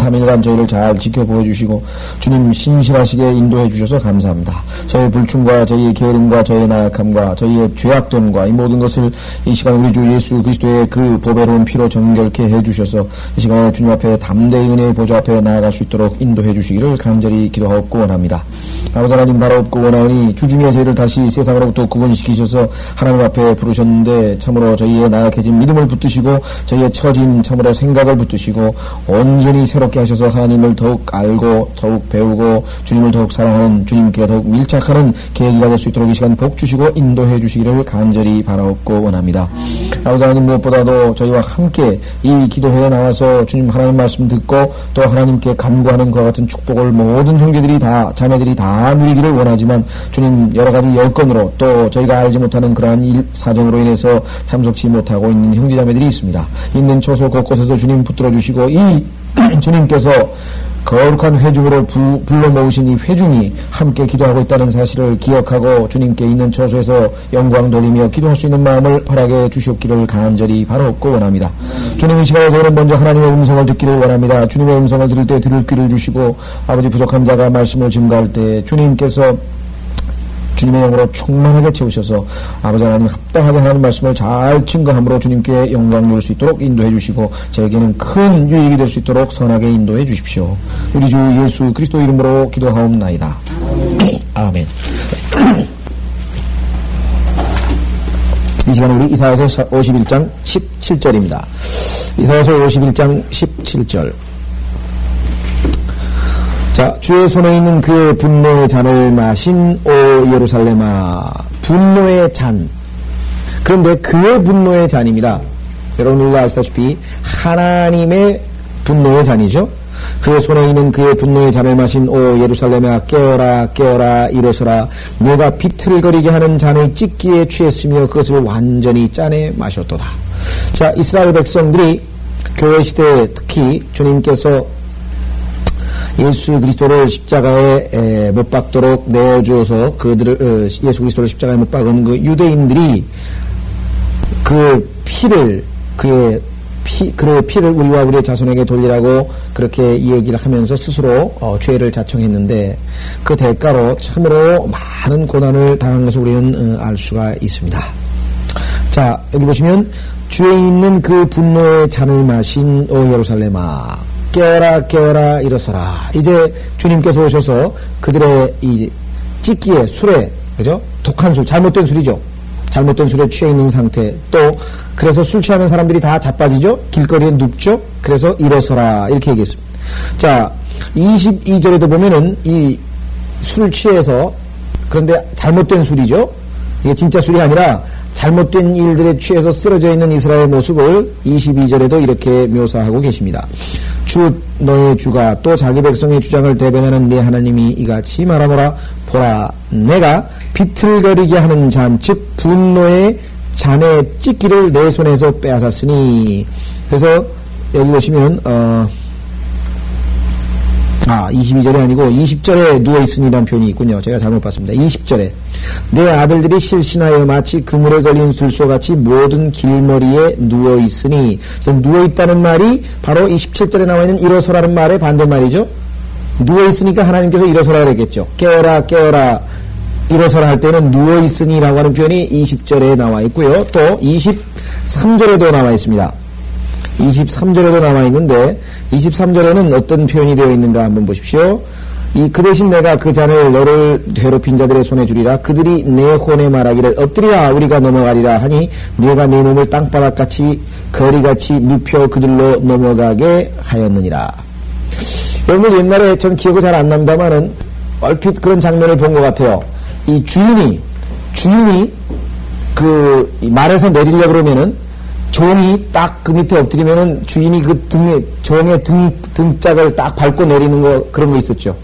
3일간 저희를 잘 지켜보여 주시고 주님 신실하시게 인도해 주셔서 감사합니다. 저희의 불충과 저희의 게으름과 저희의 나약함과 저희의 죄악됨과 이 모든 것을 이 시간 우리 주 예수 그리스도의 그 보배로운 피로 정결케 해 주셔서 이 시간에 주님 앞에 담대히 은혜의 보좌 앞에 나아갈 수 있도록 인도해 주시기를 간절히 기도하옵고 원합니다. 아버지 하나님 바라옵고 원하오니 주중에 저희를 다시 세상으로부터 구분시키셔서 하나님 앞에 부르셨는데 참으로 저희의 나약해진 믿음을 붙드시고 저희의 처진 참으로 생각을 붙드시고 온전히 새롭게 하셔서 하나님을 더욱 알고 더욱 배우고 주님을 더욱 사랑하는 주님께 더욱 밀착하는 계기가 될 수 있도록 이 시간 복 주시고 인도해 주시기를 간절히 바라옵고 원합니다. 아버지 하나님 무엇보다도 저희와 함께 이 기도회에 나와서 주님 하나님 말씀 듣고 또 하나님께 간구하는 그와 같은 축복을 모든 형제들이 다 자매들이 다 누리기를 원하지만 주님 여러 가지 여건으로 또 저희가 알지 못하는 그러한 사정으로 인해서 참석치 못하고 있는 형제자매들이 있습니다. 있는 처소 곳곳에서 주님 붙들어 주시고 이 주님께서 거룩한 회중으로 불러 모으신 이 회중이 함께 기도하고 있다는 사실을 기억하고 주님께 있는 처소에서 영광 돌리며 기도할 수 있는 마음을 허락해 주시옵기를 간절히 바라옵고 원합니다. 주님 이 시간에 저는 먼저 하나님의 음성을 듣기를 원합니다. 주님의 음성을 들을 때 들을 귀를 주시고 아버지 부족한 자가 말씀을 증가할 때 주님께서 주님의 영으로 충만하게 채우셔서 아버지 하나님 합당하게 하나님 말씀을 잘 증거함으로 주님께 영광 누릴 수 있도록 인도해 주시고 저에게는 큰 유익이 될 수 있도록 선하게 인도해 주십시오. 우리 주 예수 그리스도 이름으로 기도하옵나이다. 아멘. 이 시간 우리 이사야서 51장 17절입니다. 이사야서 51장 17절. 자, 주의 손에 있는 그의 분노의 잔을 마신 오 예루살렘아. 분노의 잔. 그런데 그의 분노의 잔입니다. 여러분들도 아시다시피 하나님의 분노의 잔이죠. 그의 손에 있는 그의 분노의 잔을 마신 오 예루살렘아 깨어라 깨어라 일어서라. 내가 비틀거리게 하는 잔의 찢기에 취했으며 그것을 완전히 짜내 마셨도다. 자, 이스라엘 백성들이 교회 시대에 특히 주님께서 예수 그리스도를 십자가에 못 박도록 내어주어서 그들을 예수 그리스도를 십자가에 못 박은 그 유대인들이 그 피를 그의 피를 우리와 우리의 자손에게 돌리라고 그렇게 얘기를 하면서 스스로 죄를 자청했는데 그 대가로 참으로 많은 고난을 당한 것을 우리는 알 수가 있습니다. 자, 여기 보시면 주에 있는 그 분노의 잔을 마신 오 예루살렘아 깨어라 깨어라 일어서라. 이제 주님께서 오셔서 그들의 이 찢기에 술에 그죠? 독한 술, 잘못된 술이죠. 잘못된 술에 취해 있는 상태. 또 그래서 술 취하면 사람들이 다 자빠지죠. 길거리에 눕죠. 그래서 일어서라 이렇게 얘기했습니다. 자, 22절에도 보면은 이 술 취해서 그런데 잘못된 술이죠. 이게 진짜 술이 아니라 잘못된 일들에 취해서 쓰러져 있는 이스라엘의 모습을 22절에도 이렇게 묘사하고 계십니다. 주 너의 주가 또 자기 백성의 주장을 대변하는 네 하나님이 이같이 말하노라. 보라 내가 비틀거리게 하는 잔 즉 분노의 잔의 찢기를 내 손에서 빼앗았으니. 그래서 여기 보시면 22절이 아니고 20절에 누워있으니라는 표현이 있군요. 제가 잘못 봤습니다. 20절에 내 아들들이 실신하여 마치 그물에 걸린 술소같이 모든 길머리에 누워있으니. 그래서 누워있다는 말이 바로 27절에 나와있는 일어서라는 말의 반대말이죠. 누워있으니까 하나님께서 일어서라 그랬겠죠. 깨어라 깨어라 일어서라 할 때는 누워있으니라고 하는 표현이 20절에 나와있고요. 또 23절에도 나와있습니다. 23절에도 나와있는데 23절에는 어떤 표현이 되어 있는가 한번 보십시오. 그 대신 내가 그 잔을 너를 괴롭힌 자들의 손에 주리라. 그들이 내 혼에 말하기를 엎드리라 우리가 넘어가리라 하니 내가 내 몸을 땅바닥같이 거리같이 눕혀 그들로 넘어가게 하였느니라. 여러분 옛날에 전 기억이 잘 안 납니다만은 얼핏 그런 장면을 본 것 같아요. 이 주인이 그 말에서 내리려고 그러면은 종이 딱 그 밑에 엎드리면은 주인이 그 종의 등짝을 딱 밟고 내리는 거, 그런 거 있었죠.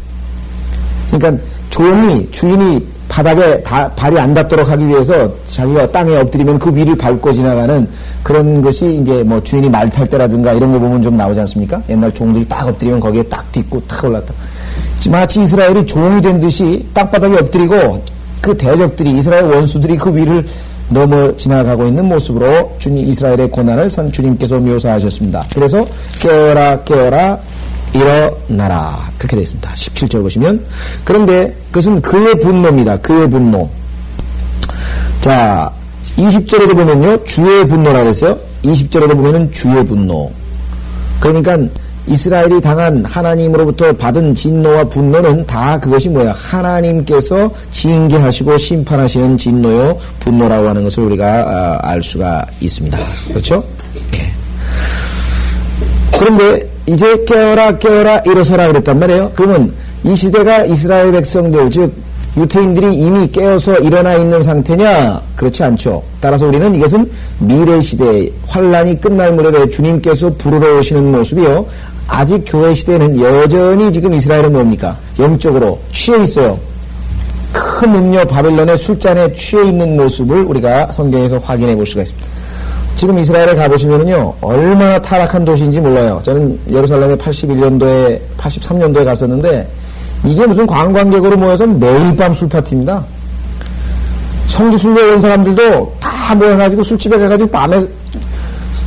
그러니까 주인이 바닥에 발이 안 닿도록 하기 위해서 자기가 땅에 엎드리면 그 위를 밟고 지나가는 그런 것이 이제 뭐 주인이 말 탈 때라든가 이런 거 보면 좀 나오지 않습니까? 옛날 종들이 딱 엎드리면 거기에 딱 딛고 탁 올랐다. 마치 이스라엘이 종이 된 듯이 땅바닥에 엎드리고 그 대적들이 이스라엘 원수들이 그 위를 넘어 지나가고 있는 모습으로 이스라엘의 고난을 주님께서 묘사하셨습니다. 그래서 깨어라 깨어라 일어나라. 그렇게 되어 있습니다. 17절 보시면. 그런데 그것은 그의 분노입니다. 그의 분노. 자, 20절에도 보면요. 주의 분노라 그랬어요. 20절에도 보면은 주의 분노. 그러니까 이스라엘이 당한 하나님으로부터 받은 진노와 분노는 다 그것이 뭐야? 하나님께서 징계하시고 심판하시는 진노요, 분노라고 하는 것을 우리가 알 수가 있습니다. 그렇죠? 예. 그런데 이제 깨어라 깨어라 일어서라 그랬단 말이에요. 그러면 이 시대가 이스라엘 백성들 즉 유태인들이 이미 깨어서 일어나 있는 상태냐? 그렇지 않죠. 따라서 우리는 이것은 미래 시대 환란이 끝날 무렵에 주님께서 부르러 오시는 모습이요. 아직 교회 시대는 여전히 지금 이스라엘은 뭡니까? 영적으로 취해 있어요. 큰 음녀 바벨론의 술잔에 취해 있는 모습을 우리가 성경에서 확인해 볼 수가 있습니다. 지금 이스라엘에 가보시면은요, 얼마나 타락한 도시인지 몰라요. 저는 예루살렘에 81년도에, 83년도에 갔었는데, 이게 무슨 관광객으로 모여서 매일 밤 술파티입니다. 성지순례 온 사람들도 다 모여가지고 술집에 가가지고 밤에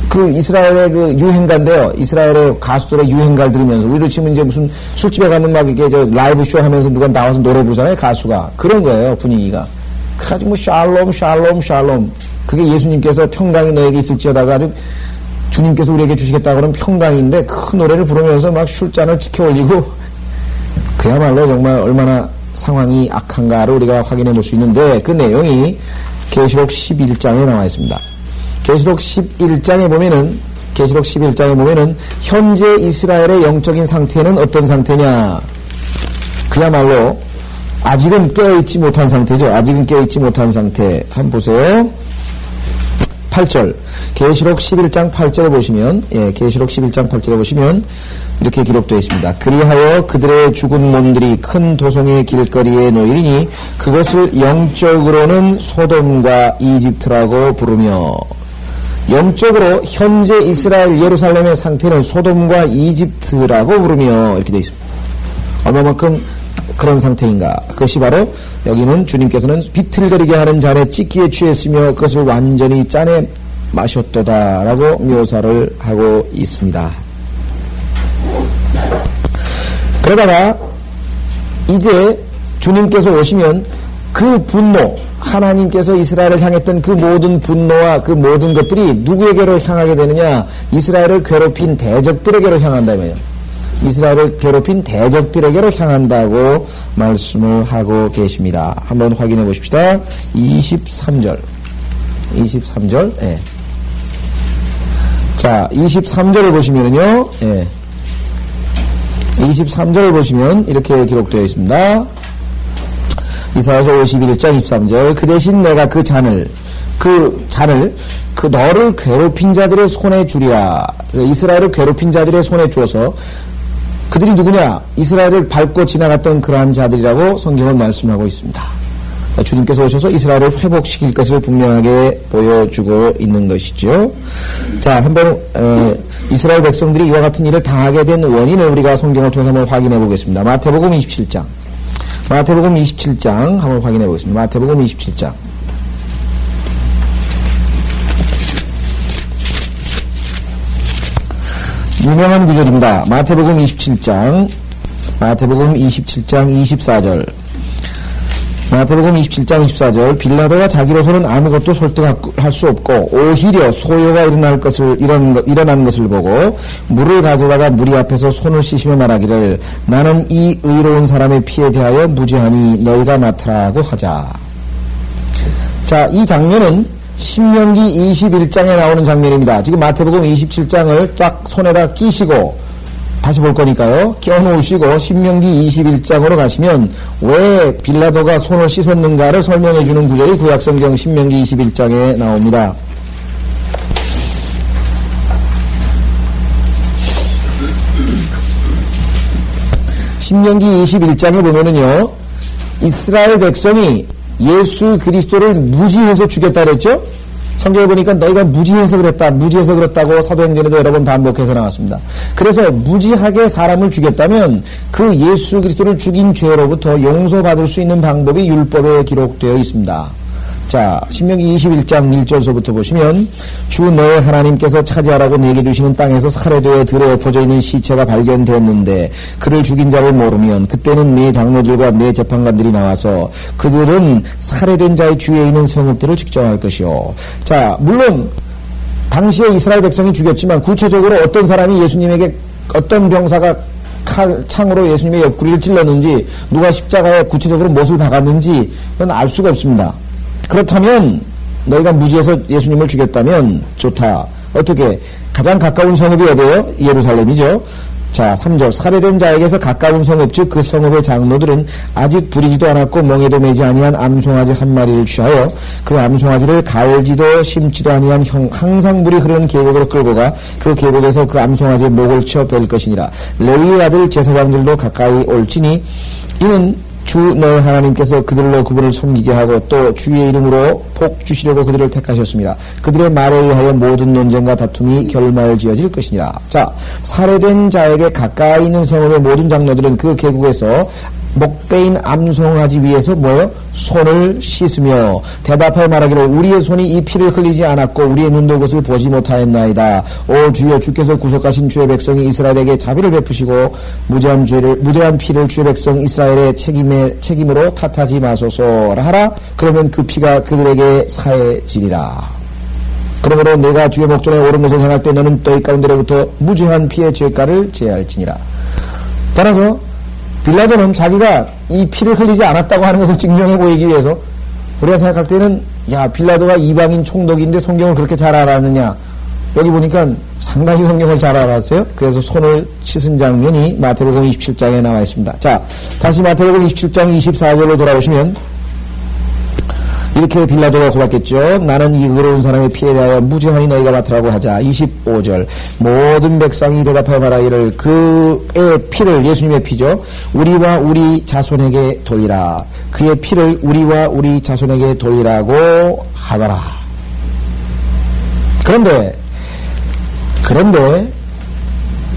그 이스라엘의 그 유행가인데요. 이스라엘의 가수들의 유행가를 들으면서 우리로 치면 이제 무슨 술집에 가면 막 이게 저 라이브 쇼 하면서 누가 나와서 노래 부르잖아요. 가수가. 그런 거예요. 분위기가. 그래가지고 뭐 샬롬 샬롬 샬롬. 그게 예수님께서 평강이 너에게 있을지어다가 아주 주님께서 우리에게 주시겠다 그러면 평강인데 그 노래를 부르면서 막 술잔을 지켜 올리고 그야말로 정말 얼마나 상황이 악한가를 우리가 확인해 볼 수 있는데 그 내용이 계시록 11장에 나와 있습니다. 계시록 11장에 보면은 현재 이스라엘의 영적인 상태는 어떤 상태냐? 그야말로 아직은 깨어있지 못한 상태죠. 아직은 깨어있지 못한 상태. 한번 보세요. 8절. 계시록 11장 8절에 보시면, 계시록 11장 8절에 보시면, 이렇게 기록되어 있습니다. 그리하여 그들의 죽은 몸들이 큰 도성의 길거리에 놓이리니 그것을 영적으로는 소돔과 이집트라고 부르며, 영적으로 현재 이스라엘 예루살렘의 상태는 소돔과 이집트라고 부르며 이렇게 되어 있습니다. 얼마만큼 그런 상태인가? 그것이 바로 여기는 주님께서는 비틀거리게 하는 잔에 찢기에 취했으며 그것을 완전히 짜내 마셨도다라고 묘사를 하고 있습니다. 그러다가 이제 주님께서 오시면 그 분노, 하나님께서 이스라엘을 향했던 그 모든 분노와 그 모든 것들이 누구에게로 향하게 되느냐? 이스라엘을 괴롭힌 대적들에게로 향한다며요. 이스라엘을 괴롭힌 대적들에게로 향한다고 말씀을 하고 계십니다. 한번 확인해 보십시다. 23절. 예. 자, 23절을 보시면은요, 23절을 보시면 이렇게 기록되어 있습니다. 이사야서 51장 23절. 그 대신 내가 그 잔을 너를 괴롭힌 자들의 손에 주리라. 이스라엘을 괴롭힌 자들의 손에 주어서 그들이 누구냐? 이스라엘을 밟고 지나갔던 그러한 자들이라고 성경은 말씀하고 있습니다. 주님께서 오셔서 이스라엘을 회복시킬 것을 분명하게 보여주고 있는 것이죠. 자, 한번 이스라엘 백성들이 이와 같은 일을 당하게 된 원인을 우리가 성경을 통해서 한번 확인해 보겠습니다. 마태복음 27장 한번 확인해 보겠습니다. 마태복음 27장. 유명한 구절입니다. 마태복음 27장 24절. 마태복음 27장 24절. 빌라도가 자기로서는 아무것도 설득할 수 없고 오히려 소요가 일어난 것을 보고 물을 가져다가 무리 앞에서 손을 씻으며 말하기를 나는 이 의로운 사람의 피에 대하여 무죄하니 너희가 맡으라고 하자. 자, 이 장면은 신명기 21장에 나오는 장면입니다. 지금 마태복음 27장을 쫙 손에다 끼시고 다시 볼 거니까요. 껴놓으시고 신명기 21장으로 가시면 왜 빌라도가 손을 씻었는가를 설명해 주는 구절이 구약성경 신명기 21장에 나옵니다. 신명기 21장에 보면은요, 이스라엘 백성이 예수 그리스도를 무지해서 죽였다 그랬죠? 성경에 보니까 너희가 무지해서 그랬다고 사도행전에도 여러 번 반복해서 나왔습니다. 그래서 무지하게 사람을 죽였다면 그 예수 그리스도를 죽인 죄로부터 용서받을 수 있는 방법이 율법에 기록되어 있습니다. 자, 신명기 21장 1절서부터 보시면 주 너의 하나님께서 차지하라고 내게 주시는 땅에서 살해되어 들에 엎어져 있는 시체가 발견되었는데 그를 죽인 자를 모르면 그때는 네 장로들과 네 재판관들이 나와서 그들은 살해된 자의 주위에 있는 성읍들을 측정할 것이요. 자, 물론 당시에 이스라엘 백성이 죽였지만 구체적으로 어떤 사람이 예수님에게 어떤 병사가 창으로 예수님의 옆구리를 찔렀는지 누가 십자가에 구체적으로 못을 박았는지 그건 알 수가 없습니다. 그렇다면 너희가 무지해서 예수님을 죽였다면 좋다. 어떻게? 가장 가까운 성읍이 어디예요? 예루살렘이죠. 자, 3절 살해된 자에게서 가까운 성읍 즉 그 성읍의 장로들은 아직 부리지도 않았고 멍에도 매지 아니한 암송아지 한 마리를 취하여 그 암송아지를 갈지도 심지도 아니한 항상 물이 흐르는 계곡으로 끌고 가 그 계곡에서 그 암송아지의 목을 쳐 뺄 것이니라. 레위의 아들 제사장들도 가까이 올지니 이는 주 너의 하나님께서 그들로 그분을 섬기게 하고 또 주의 이름으로 복 주시려고 그들을 택하셨습니다. 그들의 말에 의하여 모든 논쟁과 다툼이 결말지어질 것이니라. 자, 살해된 자에게 가까이 있는 성읍의 모든 장로들은 그 계곡에서 목베인 암송아지 위에서 뭐요? 손을 씻으며 대답하여 말하기를 우리의 손이 이 피를 흘리지 않았고 우리의 눈도 그것을 보지 못하였나이다. 오 주여 주께서 구속하신 주의 백성이 이스라엘에게 자비를 베푸시고 무대한 피를 주의 백성 이스라엘의 책임으로 탓하지 마소서라 하라. 그러면 그 피가 그들에게 사해지리라. 그러므로 내가 주의 목전에 옳은 것을 행할 때 너는 너희 가운데로부터 무죄한 피의 죄가를 제할지니라. 따라서 빌라도는 자기가 이 피를 흘리지 않았다고 하는 것을 증명해 보이기 위해서 우리가 생각할 때는 야 빌라도가 이방인 총독인데 성경을 그렇게 잘 알았느냐. 여기 보니까 상당히 성경을 잘 알았어요. 그래서 손을 씻은 장면이 마태복음 27장에 나와 있습니다. 자, 다시 마태복음 27장 24절로 돌아오시면 이렇게 빌라도가 고백했죠. 나는 이 의로운 사람의 피에 대하여 무죄하니 너희가 맡으라고 하자. 25절 모든 백성이 대답하여 말하기를 그의 피를 예수님의 피죠. 우리와 우리 자손에게 돌리라. 그의 피를 우리와 우리 자손에게 돌리라고 하더라. 그런데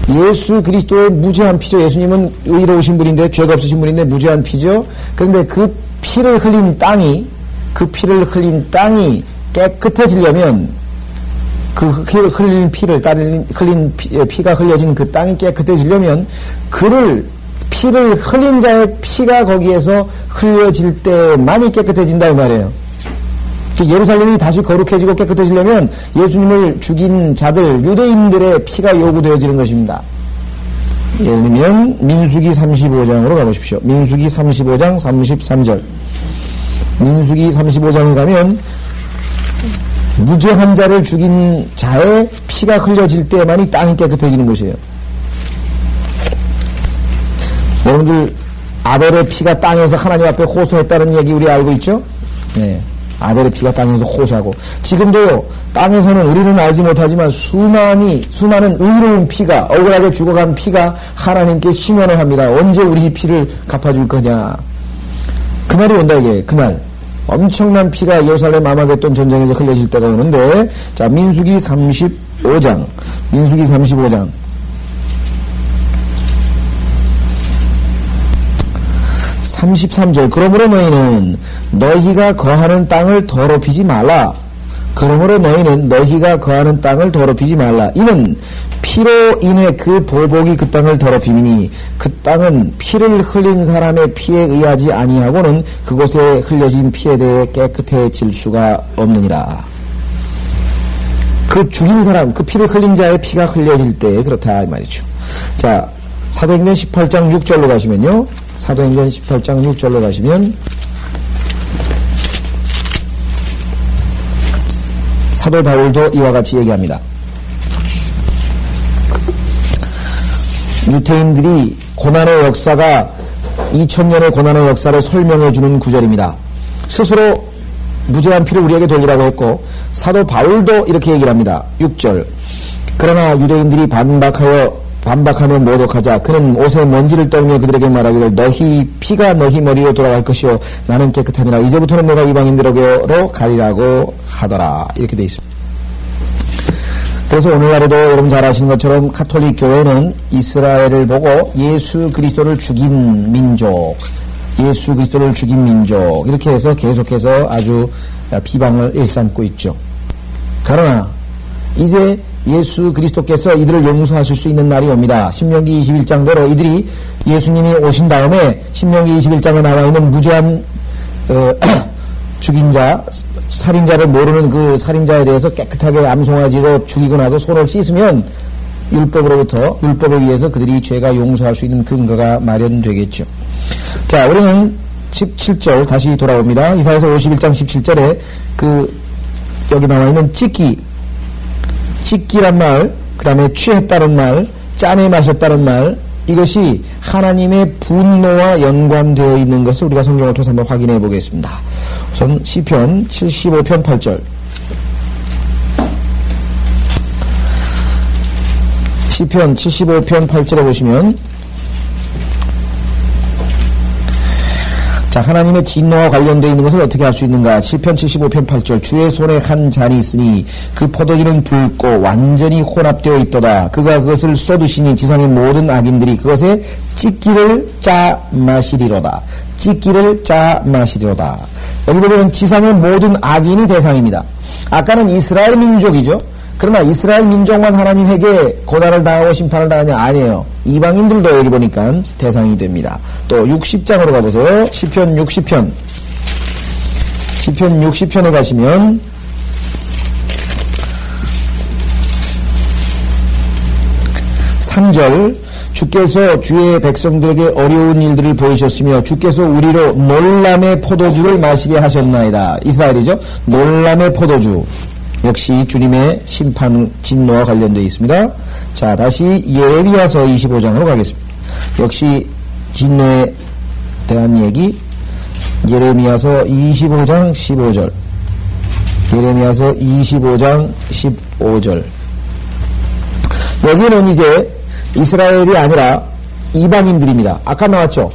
예수 그리스도의 무죄한 피죠. 예수님은 의로우신 분인데 죄가 없으신 분인데 무죄한 피죠. 그런데 그 피를 흘린 땅이 깨끗해지려면 그 흘린 피가 흘려진 그 땅이 깨끗해지려면 피를 흘린 자의 피가 거기에서 흘려질 때만이 깨끗해진다 이 말이에요. 예루살렘이 다시 거룩해지고 깨끗해지려면 예수님을 죽인 자들 유대인들의 피가 요구되어지는 것입니다. 예를 들면 민수기 35장으로 가보십시오. 민수기 35장 33절 민수기 35장에 가면 무죄한 자를 죽인 자의 피가 흘려질 때만이 땅이 깨끗해지는 것이에요. 여러분들 아벨의 피가 땅에서 하나님 앞에 호소했다는 얘기 우리 알고 있죠? 네. 아벨의 피가 땅에서 호소하고 지금도 땅에서는 우리는 알지 못하지만 수많은 의로운 피가 억울하게 죽어간 피가 하나님께 신원을 합니다. 언제 우리 피를 갚아줄 거냐. 그날이 온다 이게. 그날 엄청난 피가 예루살렘 아마겟돈 전쟁에서 흘려질 때가 오는데 자 민수기 35장 33절 그러므로 너희는 너희가 거하는 땅을 더럽히지 말라. 이는 피로 인해 그 보복이 그 땅을 더럽힘이니 그 땅은 피를 흘린 사람의 피에 의하지 아니하고는 그곳에 흘려진 피에 대해 깨끗해질 수가 없느니라. 그 죽인 사람, 그 피를 흘린 자의 피가 흘려질 때 그렇다 이 말이죠. 자, 사도행전 18장 6절로 가시면요. 사도행전 18장 6절로 가시면 사도 바울도 이와 같이 얘기합니다. 유태인들이 고난의 역사가 2000년의 고난의 역사를 설명해주는 구절입니다. 스스로 무죄한 피를 우리에게 돌리라고 했고 사도 바울도 이렇게 얘기를 합니다. 6절 그러나 유대인들이 반박하며 모독하자 그는 옷에 먼지를 떨며 그들에게 말하기를 너희 피가 너희 머리로 돌아갈 것이요 나는 깨끗하니라. 이제부터는 내가 이방인들에게로 가리라고 하더라. 이렇게 되어 있습니다. 그래서 오늘날에도 여러분 잘 아시는 것처럼 가톨릭 교회는 이스라엘을 보고 예수 그리스도를 죽인 민족 이렇게 해서 계속해서 아주 비방을 일삼고 있죠. 그러나 이제 예수 그리스도께서 이들을 용서하실 수 있는 날이 옵니다. 신명기 21장대로 이들이 예수님이 오신 다음에 신명기 21장에 나와 있는 무죄한 죽인 자, 살인자를 모르는 그 살인자에 대해서 깨끗하게 암송아지로 죽이고 나서 손을 씻으면 율법에 의해서 그들이 죄가 용서할 수 있는 근거가 마련되겠죠. 자, 우리는 17절 다시 돌아옵니다. 이사야서 51장 17절에 여기 나와 있는 찢기란 말, 그 다음에 취했다는 말, 짠해 마셨다는 말, 이것이 하나님의 분노와 연관되어 있는 것을 우리가 성경을 통해서 한번 확인해 보겠습니다. 우선 시편 75편 8절. 시편 75편 8절에 보시면, 자, 하나님의 진노와 관련되어 있는 것을 어떻게 할 수 있는가? 7편 75편 8절. 주의 손에 한 잔이 있으니 그 포도주는 붉고 완전히 혼합되어 있도다. 그가 그것을 쏟으시니 지상의 모든 악인들이 그것에 찢기를 짜 마시리로다. 찢기를 짜 마시리로다. 여기 보면 지상의 모든 악인이 대상입니다. 아까는 이스라엘 민족이죠. 그러나 이스라엘 민족만 하나님에게 고난을 당하고 심판을 당하냐? 아니에요. 이방인들도 여기 보니까 대상이 됩니다. 또 60장으로 가보세요. 시편 60편. 시편 60편에 가시면 (3절) 주께서 주의 백성들에게 어려운 일들을 보이셨으며 주께서 우리로 놀람의 포도주를 마시게 하셨나이다. 이스라엘이죠. 놀람의 포도주. 역시 주님의 심판 진노와 관련되어 있습니다. 자, 다시 예레미야서 25장으로 가겠습니다. 역시 진노에 대한 얘기. 예레미야서 25장 15절. 예레미야서 25장 15절. 여기는 이제 이스라엘이 아니라 이방인들입니다. 아까 나왔죠.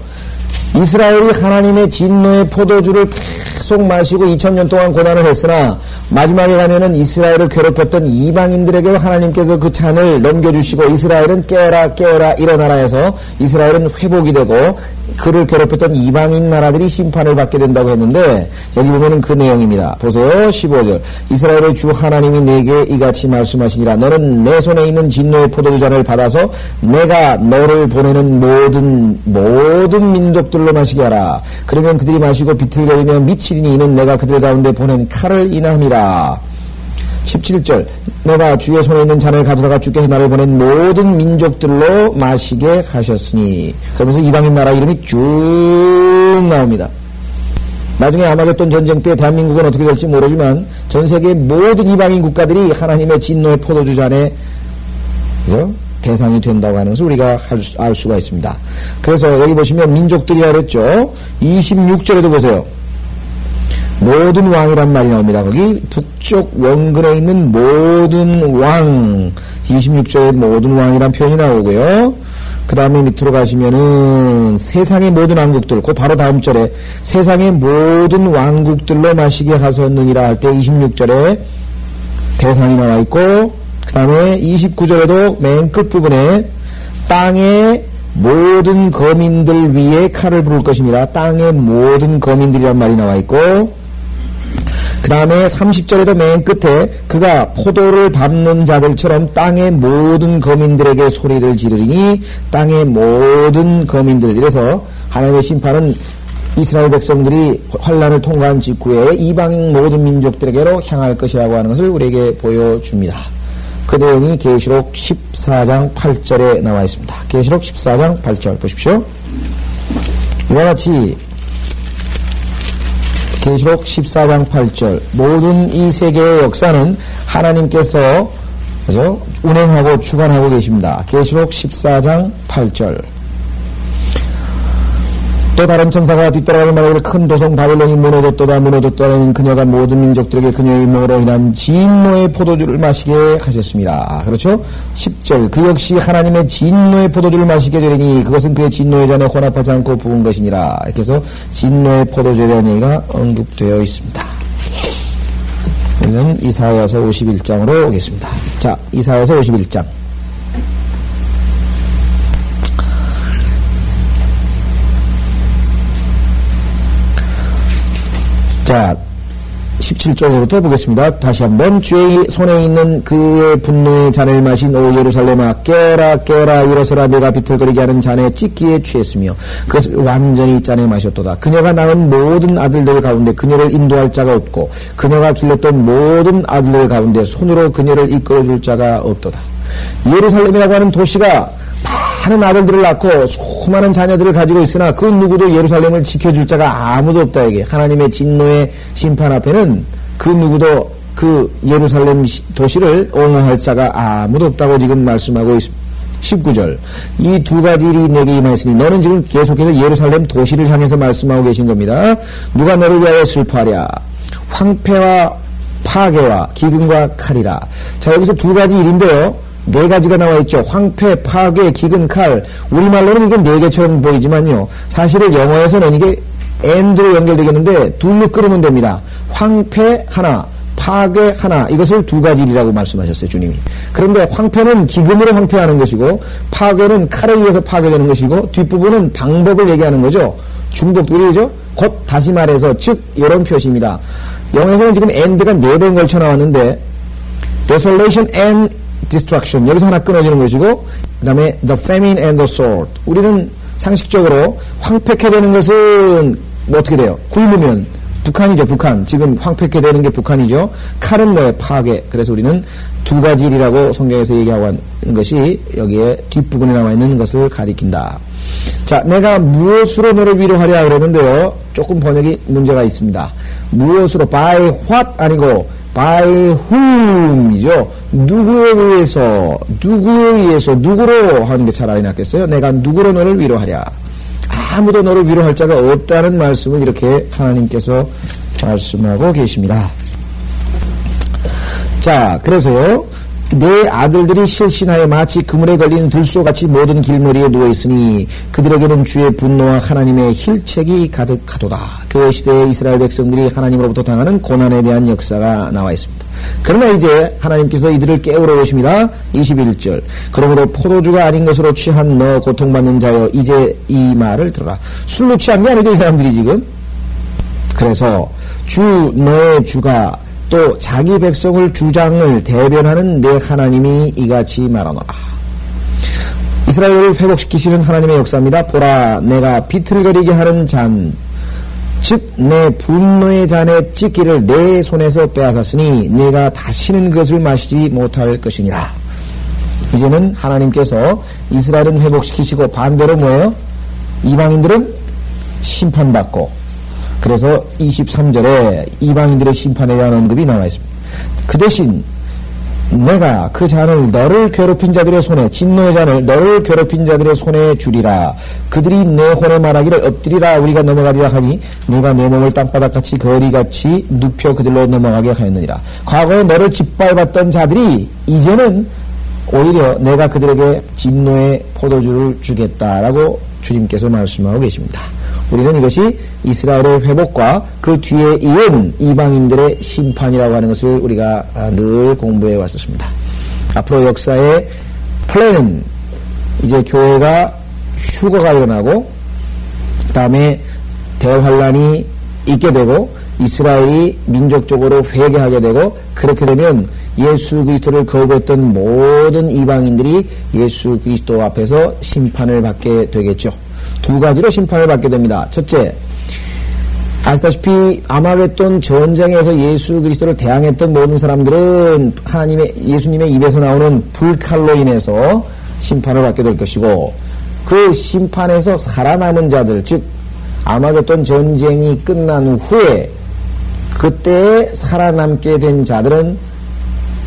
이스라엘이 하나님의 진노의 포도주를 계속 마시고 2000년 동안 고난을 했으나 마지막에 가면은 이스라엘을 괴롭혔던 이방인들에게 하나님께서 그 잔을 넘겨주시고 이스라엘은 깨어라 일어나라 해서 이스라엘은 회복이 되고 그를 괴롭혔던 이방인 나라들이 심판을 받게 된다고 했는데 여기 보면은 그 내용입니다. 보세요. 15절. 이스라엘의 주 하나님이 내게 이같이 말씀하시니라. 너는 내 손에 있는 진노의 포도주 잔을 받아서 내가 너를 보내는 모든 민족들로 마시게 하라. 그러면 그들이 마시고 비틀거리며 미치리니 이는 내가 그들 가운데 보낸 칼을 인함이라. 17절. 내가 주의 손에 있는 잔을 가져다가 주께서 나를 보낸 모든 민족들로 마시게 하셨으니. 그러면서 이방인 나라 이름이 쭉 나옵니다. 나중에 아마겟돈 전쟁 때 대한민국은 어떻게 될지 모르지만 전 세계 모든 이방인 국가들이 하나님의 진노의 포도주 잔에 대상이 된다고 하는 것을 우리가 알 수가 있습니다. 그래서 여기 보시면 민족들이라고 그랬죠. 26절에도 보세요. 모든 왕이란 말이 나옵니다. 거기 북쪽 원근에 있는 모든 왕 26절에 모든 왕이란 표현이 나오고요. 그 다음에 밑으로 가시면은 세상의 모든 왕국들, 그 바로 다음 절에 세상의 모든 왕국들로 마시게 하셨느니라 할 때 26절에 대상이 나와 있고, 그 다음에 29절에도 맨 끝부분에 땅의 모든 거민들 위에 칼을 부를 것입니다. 땅의 모든 거민들이란 말이 나와 있고, 그 다음에 30절에도 맨 끝에 그가 포도를 밟는 자들처럼 땅의 모든 거민들에게 소리를 지르리니 땅의 모든 거민들. 이래서 하나님의 심판은 이스라엘 백성들이 환란을 통과한 직후에 이방인 모든 민족들에게로 향할 것이라고 하는 것을 우리에게 보여줍니다. 그 내용이 계시록 14장 8절에 나와 있습니다. 계시록 14장 8절 보십시오. 이와 같이 계시록 14장 8절 모든 이 세계의 역사는 하나님께서 운행하고 주관하고 계십니다. 계시록 14장 8절 또 다른 천사가 뒤따라가는 말하기를 큰 도성 바벨론이 무너졌도다는 그녀가 모든 민족들에게 그녀의 명으로 인한 진노의 포도주를 마시게 하셨습니다. 그렇죠? 10절 그 역시 하나님의 진노의 포도주를 마시게 되리니 그것은 그의 진노의 잔에 혼합하지 않고 부은 것이니라. 이렇게 해서 진노의 포도주에 대한 얘기가 언급되어 있습니다. 우리는 이사야서 51장으로 오겠습니다. 자, 이사야서 51장 자, 17절부터 보겠습니다. 다시 한번. 주의 손에 있는 그의 분노의 잔을 마신 오 예루살렘아 깨어라 깨어라 일어서라. 내가 비틀거리게 하는 잔에 찢기에 취했으며 그것을 완전히 잔에 마셨도다. 그녀가 낳은 모든 아들들 가운데 그녀를 인도할 자가 없고 그녀가 길렀던 모든 아들들 가운데 손으로 그녀를 이끌어줄 자가 없도다. 예루살렘이라고 하는 도시가 많은 아들들을 낳고 수많은 자녀들을 가지고 있으나 그 누구도 예루살렘을 지켜줄 자가 아무도 없다. 이게 하나님의 진노의 심판 앞에는 그 누구도 그 예루살렘 도시를 옹호할 자가 아무도 없다고 지금 말씀하고 있습니다. 19절. 이 두 가지 일이 내게 임하였으니 너는 지금 계속해서 예루살렘 도시를 향해서 말씀하고 계신 겁니다. 누가 너를 위하여 슬퍼하랴. 황폐와 파괴와 기근과 칼이라. 자, 여기서 두 가지 일인데요. 네 가지가 나와 있죠. 황폐, 파괴, 기근, 칼. 우리말로는 이건 네 개처럼 보이지만요. 사실은 영어에서는 이게 and로 연결되겠는데 둘로 끊으면 됩니다. 황폐 하나, 파괴 하나. 이것을 두 가지 일이라고 말씀하셨어요, 주님이. 그런데 황폐는 기근으로 황폐하는 것이고 파괴는 칼에 의해서 파괴되는 것이고 뒷부분은 방법을 얘기하는 거죠. 중복들이죠. 곧 다시 말해서 즉 이런 표시입니다. 영어에서는 지금 and가 4번 걸쳐 나왔는데 desolation and destruction 여기서 하나 끊어지는 것이고 그 다음에 the famine and the sword. 우리는 상식적으로 황폐케 되는 것은 뭐 어떻게 돼요? 굶으면 북한이죠. 북한. 지금 황폐케 되는 게 북한이죠. 칼은 뭐예요? 파괴. 그래서 우리는 두 가지 일이라고 성경에서 얘기하고 있는 것이 여기에 뒷부분에 나와 있는 것을 가리킨다. 자, 내가 무엇으로 너를 위로하랴 그랬는데요. 조금 번역이 문제가 있습니다. 무엇으로 by what 아니고 by whom이죠. 누구에 의해서 누구로 하는 게 차라리 낫겠어요. 내가 누구로 너를 위로하랴. 아무도 너를 위로할 자가 없다는 말씀을 이렇게 하나님께서 말씀하고 계십니다. 자, 그래서요. 내 아들들이 실신하여 마치 그물에 걸린 들소같이 모든 길머리에 누워있으니 그들에게는 주의 분노와 하나님의 힐책이 가득하도다. 교회 시대의 이스라엘 백성들이 하나님으로부터 당하는 고난에 대한 역사가 나와 있습니다. 그러나 이제 하나님께서 이들을 깨우러 오십니다. 21절. 그러므로 포도주가 아닌 것으로 취한 너 고통받는 자여 이제 이 말을 들어라. 술로 취한 게 아니죠, 이 사람들이 지금. 그래서 너의 주가 또 자기 백성을 주장을 대변하는 내 하나님이 이같이 말하노라. 이스라엘을 회복시키시는 하나님의 역사입니다. 보라, 내가 비틀거리게 하는 잔, 즉 내 분노의 잔에 찢기를 내 손에서 빼앗았으니 내가 다시는 그것을 마시지 못할 것이니라. 이제는 하나님께서 이스라엘은 회복시키시고 반대로 뭐예요? 이방인들은 심판받고, 그래서 23절에 이방인들의 심판에 대한 언급이 나와 있습니다. 그 대신 내가 그 잔을 너를 괴롭힌 자들의 손에, 진노의 잔을 너를 괴롭힌 자들의 손에 주리라. 그들이 내 혼에 말하기를 엎드리라 우리가 넘어가리라 하니 내가 내 몸을 땅바닥같이 거리같이 눕혀 그들로 넘어가게 하였느니라. 과거에 너를 짓밟았던 자들이 이제는 오히려 내가 그들에게 진노의 포도주를 주겠다라고 주님께서 말씀하고 계십니다. 우리는 이것이 이스라엘의 회복과 그 뒤에 이은 이방인들의 심판이라고 하는 것을 우리가 늘 공부해 왔었습니다. 앞으로 역사의 플랜은 이제 교회가 휴거가 일어나고 그 다음에 대환란이 있게 되고 이스라엘이 민족적으로 회개하게 되고 그렇게 되면 예수 그리스도를 거부했던 모든 이방인들이 예수 그리스도 앞에서 심판을 받게 되겠죠. 두 가지로 심판을 받게 됩니다. 첫째, 아시다시피 아마겟돈 전쟁에서 예수 그리스도를 대항했던 모든 사람들은 예수님의 입에서 나오는 불칼로 인해서 심판을 받게 될 것이고, 그 심판에서 살아남은 자들, 즉 아마겟돈 전쟁이 끝난 후에 그때 살아남게 된 자들은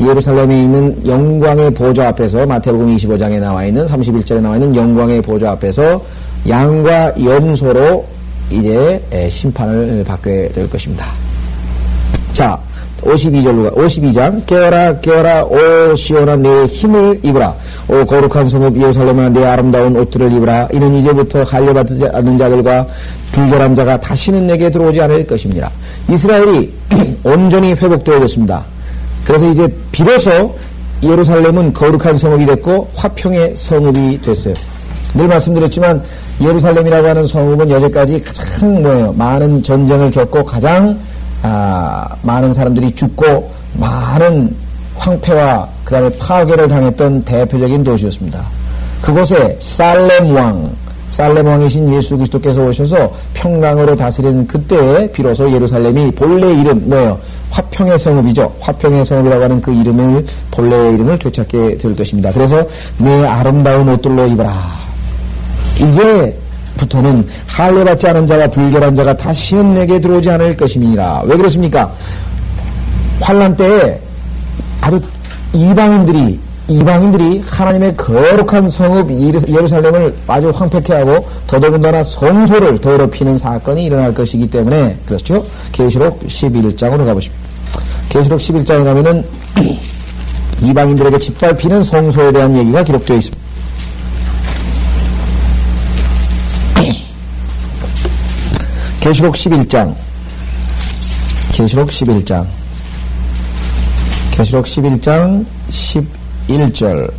예루살렘에 있는 영광의 보좌 앞에서, 마태복음 25장에 나와 있는 31절에 나와 있는 영광의 보좌 앞에서 양과 염소로 이제 심판을 받게 될 것입니다. 자, 52장. 깨어라 깨어라 오 시온아 내 힘을 입으라. 오 거룩한 성읍 예루살렘아 내 아름다운 옷들을 입으라. 이는 이제부터 할례받지 않는 자들과 불결한 자가 다시는 내게 들어오지 않을 것입니다. 이스라엘이 온전히 회복되어졌습니다. 그래서 이제 비로소 예루살렘은 거룩한 성읍이 됐고 화평의 성읍이 됐어요. 늘 말씀드렸지만 예루살렘이라고 하는 성읍은 여태까지 가장 많은 전쟁을 겪고 가장 많은 사람들이 죽고 많은 황폐와 그 다음에 파괴를 당했던 대표적인 도시였습니다. 그곳에 살렘 왕이신 예수 그리스도께서 오셔서 평강으로 다스리는 그때에 비로소 예루살렘이 본래 이름 뭐예요? 화평의 성읍이죠. 화평의 성읍이라고 하는 그 이름을 본래의 이름을 되찾게 될 것입니다. 그래서 내 아름다운 옷들로 입어라. 이제부터는 할례받지 않은 자와 불결한 자가 다시는 내게 들어오지 않을 것임이니라. 왜 그렇습니까? 환난 때에 아주 이방인들이 하나님의 거룩한 성읍 예루살렘을 아주 황폐케 하고 더더군다나 성소를 더럽히는 사건이 일어날 것이기 때문에 그렇죠. 계시록 11장으로 가보십시오. 계시록 11장에 가면은 이방인들에게 짓밟히는 성소에 대한 얘기가 기록되어 있습니다. 계시록 11장 계시록 11장 11절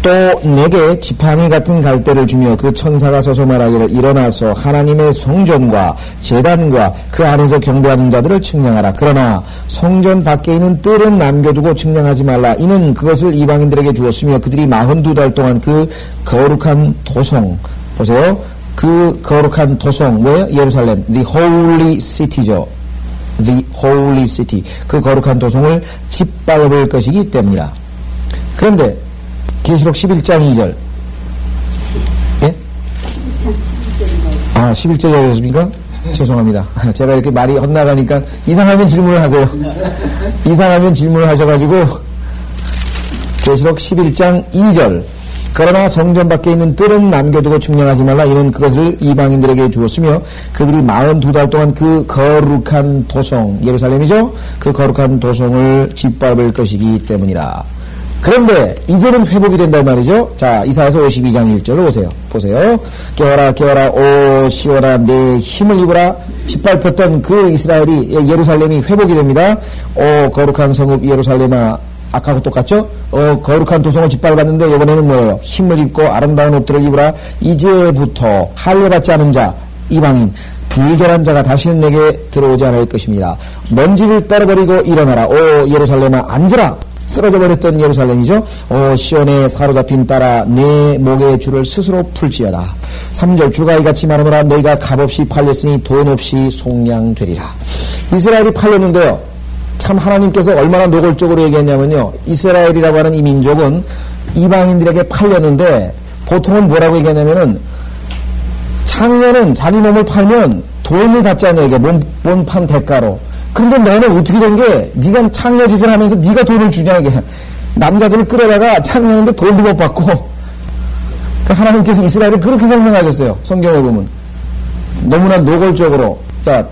또 내게 지팡이 같은 갈대를 주며 그 천사가 서서 말하기를 일어나서 하나님의 성전과 제단과 그 안에서 경배하는 자들을 측량하라. 그러나 성전 밖에 있는 뜰은 남겨두고 측량하지 말라. 이는 그것을 이방인들에게 주었으며 그들이 42달 동안 그 거룩한 도성 보세요. 그 거룩한 도성 뭐예요? 예루살렘 The Holy City죠. The Holy City 그 거룩한 도성을 짓밟을 것이기 때문이다. 그런데 계시록 11장 2절 예? 11절이었습니까? 죄송합니다. 제가 이렇게 말이 헛나가니까 이상하면 질문을 하세요. 이상하면 질문을 하셔가지고 계시록 11장 2절 그러나 성전 밖에 있는 뜰은 남겨두고 측량하지 말라. 이는 그것을 이방인들에게 주었으며 그들이 42달 동안 그 거룩한 도성 예루살렘이죠. 그 거룩한 도성을 짓밟을 것이기 때문이라. 그런데 이제는 회복이 된단 말이죠. 자, 이사야서 52장 1절로 오세요. 보세요. 깨어라 깨어라 오 시온아 내 힘을 입으라. 짓밟혔던 그 이스라엘이 예루살렘이 회복이 됩니다. 오 거룩한 성읍 예루살렘아 아까하고 똑같죠? 거룩한 도성을 짓밟았는데 이번에는 뭐예요? 힘을 입고 아름다운 옷들을 입으라. 이제부터 할례받지 않은 자 이방인 불결한 자가 다시는 내게 들어오지 않을 것입니다. 먼지를 떨어버리고 일어나라. 오 예루살렘아 앉으라. 쓰러져 버렸던 예루살렘이죠. 오 시온에 사로잡힌 딸아 내 목의 줄을 스스로 풀지어다. 3절 주가 이같이 말하노라. 너희가 값없이 팔렸으니 돈 없이 속량되리라. 이스라엘이 팔렸는데요. 참 하나님께서 얼마나 노골적으로 얘기했냐면요. 이스라엘이라고 하는 이 민족은 이방인들에게 팔렸는데 보통은 뭐라고 얘기하냐면은 창녀는 자기 몸을 팔면 돈을 받지 않냐 이게 몸판 대가로. 그런데 너는 어떻게 된 게 네가 창녀 짓을 하면서 네가 돈을 주냐 이게. 남자들을 끌어다가 창녀인데 돈도 못 받고. 그러니까 하나님께서 이스라엘을 그렇게 설명하셨어요. 성경을 보면. 너무나 노골적으로. 그러니까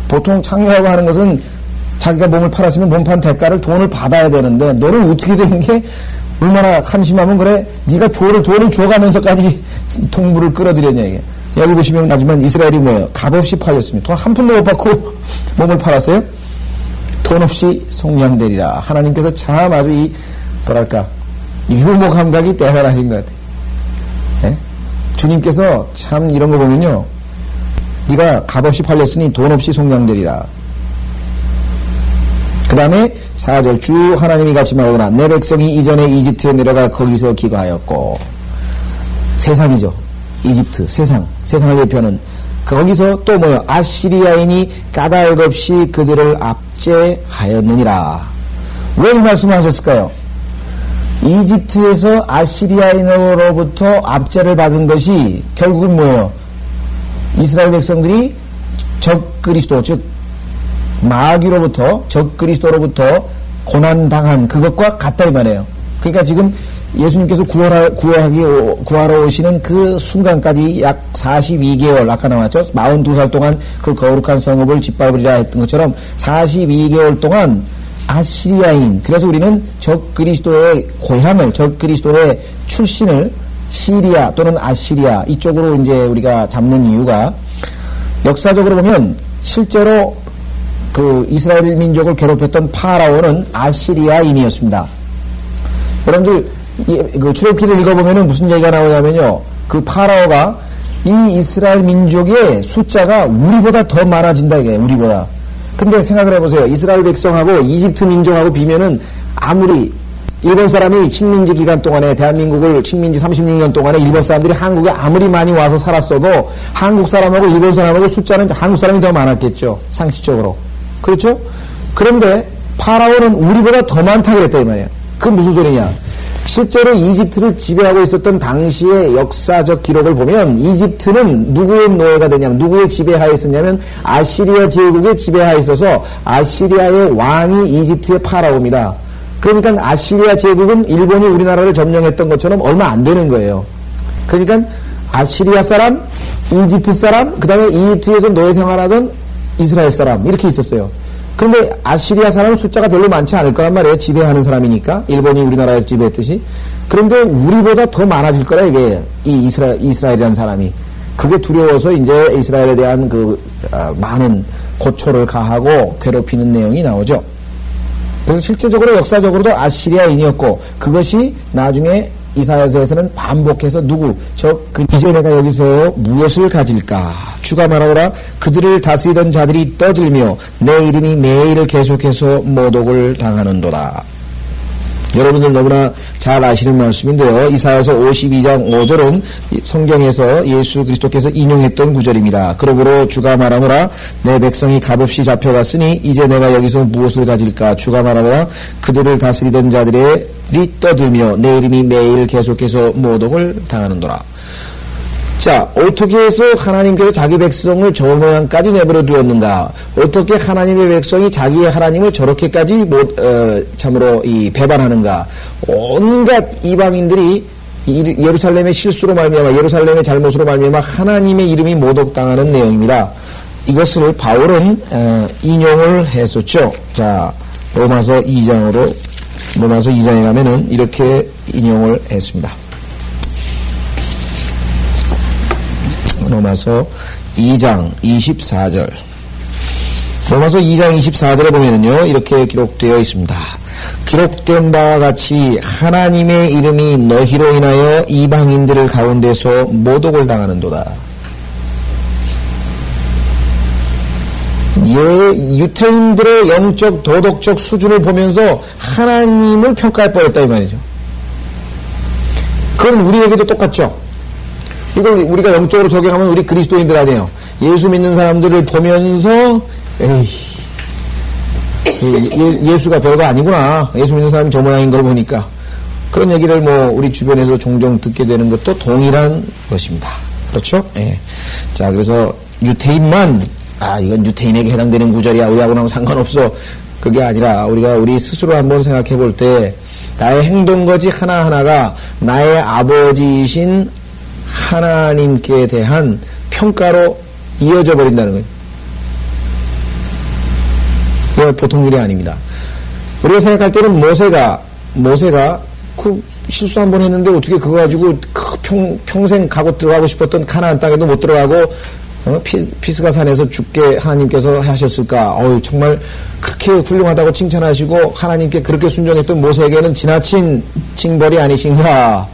보통 창녀라고 하는 것은 자기가 몸을 팔았으면 몸판 대가를 돈을 받아야 되는데 너는 어떻게 된 게 얼마나 한심하면 그래 네가 돈을 줘가면서까지 동물을 끌어들였냐 이게. 여기 보시면 하지만 이스라엘이 뭐예요? 값없이 팔렸습니다. 돈 한 푼도 못 받고 몸을 팔았어요. 돈 없이 속량되리라. 하나님께서 참 아주 이 뭐랄까 유머 감각이 대단하신 것 같아요. 네? 주님께서 참 이런 거 보면요. 네가 값없이 팔렸으니 돈 없이 속량되리라. 그 다음에 4절 주 하나님이 같이 말하거나 내 백성이 이전에 이집트에 내려가 거기서 기거하였고 세상이죠. 이집트 세상을 예표하는 거기서 또 뭐요? 아시리아인이 까닭없이 그들을 압제하였느니라. 왜 이 말씀을 하셨을까요? 이집트에서 아시리아인으로부터 압제를 받은 것이 결국은 뭐예요? 이스라엘 백성들이 적그리스도 즉 마귀로부터 적그리스도로부터 고난당한 그것과 같다 이 말이에요. 그러니까 지금 예수님께서 구하러 오시는 그 순간까지 약 42개월 아까 나왔죠. 42살 동안 그 거룩한 성읍을 짓밟으리라 했던 것처럼 42개월 동안 아시리아인 그래서 우리는 적그리스도의 고향을 적그리스도의 출신을 시리아 또는 아시리아 이쪽으로 이제 우리가 잡는 이유가 역사적으로 보면 실제로 그 이스라엘 민족을 괴롭혔던 파라오는 아시리아인이었습니다. 여러분들 그 출애굽기를 읽어보면은 무슨 얘기가 나오냐면요. 그 파라오가 이 이스라엘 민족의 숫자가 우리보다 더 많아진다 이게 우리보다. 근데 생각을 해보세요. 이스라엘 백성하고 이집트 민족하고 비면은 아무리 일본 사람이 식민지 기간 동안에 대한민국을 식민지 36년 동안에 일본 사람들이 한국에 아무리 많이 와서 살았어도 한국 사람하고 일본 사람하고 숫자는 한국 사람이 더 많았겠죠. 상식적으로. 그렇죠? 그런데 파라오는 우리보다 더 많다 그랬다 이 말이야. 그건 무슨 소리냐? 실제로 이집트를 지배하고 있었던 당시의 역사적 기록을 보면 이집트는 누구의 노예가 되냐면 누구의 지배하에 있었냐면 아시리아 제국의 지배하에 있어서 아시리아의 왕이 이집트의 파라오입니다. 그러니까 아시리아 제국은 일본이 우리나라를 점령했던 것처럼 얼마 안 되는 거예요. 그러니까 아시리아 사람, 이집트 사람, 그 다음에 이집트에서 노예 생활하던 이스라엘 사람 이렇게 있었어요. 그런데 아시리아 사람은 숫자가 별로 많지 않을 거란 말이에요. 지배하는 사람이니까. 일본이 우리나라에서 지배했듯이. 그런데 우리보다 더 많아질 거라 이게 이 이스라엘이라는 사람이. 그게 두려워서 이제 이스라엘에 대한 많은 고초를 가하고 괴롭히는 내용이 나오죠. 그래서 실제적으로 역사적으로도 아시리아인이었고 그것이 나중에 이사야서에서는 반복해서 이제 내가 여기서 무엇을 가질까? 주가 말하노라 그들을 다스리던 자들이 떠들며 내 이름이 매일 계속해서 모독을 당하는도다. 여러분들 너무나 잘 아시는 말씀인데요. 이사야서 52장 5절은 성경에서 예수 그리스도께서 인용했던 구절입니다. 그러므로 주가 말하노라 내 백성이 값없이 잡혀갔으니 이제 내가 여기서 무엇을 가질까? 주가 말하노라 그들을 다스리던 자들이 떠들며 내 이름이 매일 계속해서 모독을 당하는도다. 자, 어떻게 해서 하나님께서 자기 백성을 저 모양까지 내버려 두었는가? 어떻게 하나님의 백성이 자기의 하나님을 저렇게까지 참으로 배반하는가? 온갖 이방인들이 예루살렘의 실수로 말미암아 예루살렘의 잘못으로 말미암아 하나님의 이름이 모독당하는 내용입니다. 이것을 바울은 인용을 했었죠. 자, 로마서 2장에 가면은 이렇게 인용을 했습니다. 로마서 2장 24절. 로마서 2장 24절에 보면은요, 이렇게 기록되어 있습니다. 기록된 바와 같이 하나님의 이름이 너희로 인하여 이방인들을 가운데서 모독을 당하는도다. 유태인들의 영적 도덕적 수준을 보면서 하나님을 평가해 버렸다 이 말이죠. 그럼 우리에게도 똑같죠. 이걸 우리가 영적으로 적용하면 우리 그리스도인들 아니에요. 예수 믿는 사람들을 보면서 예수가 별거 아니구나. 예수 믿는 사람이 저 모양인 걸 보니까. 그런 얘기를 우리 주변에서 종종 듣게 되는 것도 동일한 것입니다. 그렇죠? 예. 자, 그래서 유태인만 이건 유태인에게 해당되는 구절이야. 우리하고는 상관없어. 그게 아니라 우리 스스로 한번 생각해 볼 때 나의 행동거지 하나하나가 나의 아버지이신 하나님께 대한 평가로 이어져 버린다는 거예요. 이건 보통 일이 아닙니다. 우리가 생각할 때는 모세가 실수 한번 했는데 어떻게 그거 가지고 평생 들어가고 싶었던 가나안 땅에도 못 들어가고 피스가 산에서 죽게 하나님께서 하셨을까? 정말 그렇게 훌륭하다고 칭찬하시고 하나님께 그렇게 순종했던 모세에게는 지나친 징벌이 아니신가?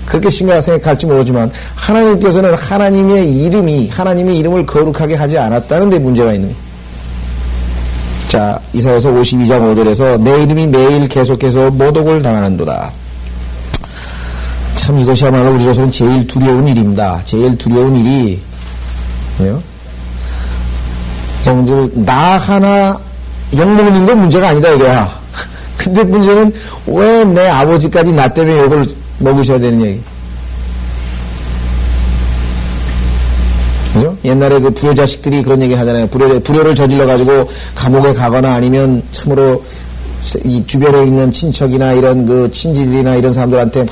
그렇게 생각할지 모르지만 하나님께서는 하나님의 이름을 거룩하게 하지 않았다는 데 문제가 있는 거예요. 자, 이사야서 52장 5절에서 내 이름이 매일 계속해서 모독을 당하는도다. 참 이것이야말로 우리로서는 제일 두려운 일입니다. 제일 두려운 일이 뭐예요? 여러분들 나 하나 욕먹는 건 문제가 아니다 이거야. 근데 문제는 왜 내 아버지까지 나 때문에 욕을 먹으셔야 되는 얘기. 그죠? 옛날에 그 불효 자식들이 그런 얘기 하잖아요. 불효를 저질러가지고 감옥에 가거나 아니면 참으로 이 주변에 있는 친척이나 이런 그 친지들이나 이런 사람들한테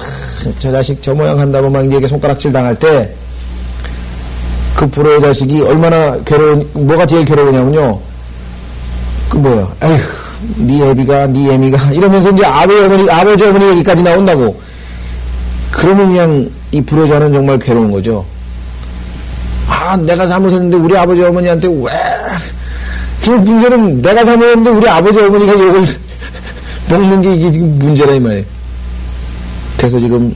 저 자식 저 모양 한다고 막 이제 손가락질 당할 때 그 불효의 자식이 얼마나 뭐가 제일 괴로우냐면요. 에휴, 네 애미가 이러면서 이제 아버지 어머니 얘기까지 나온다고. 그러면 그냥 이 불효자는 정말 괴로운 거죠. 내가 잘못했는데 우리 아버지 어머니한테 그 문제는 내가 잘못했는데 우리 아버지 어머니가 욕을 먹는 게 이게 지금 문제라 이 말이에요. 그래서 지금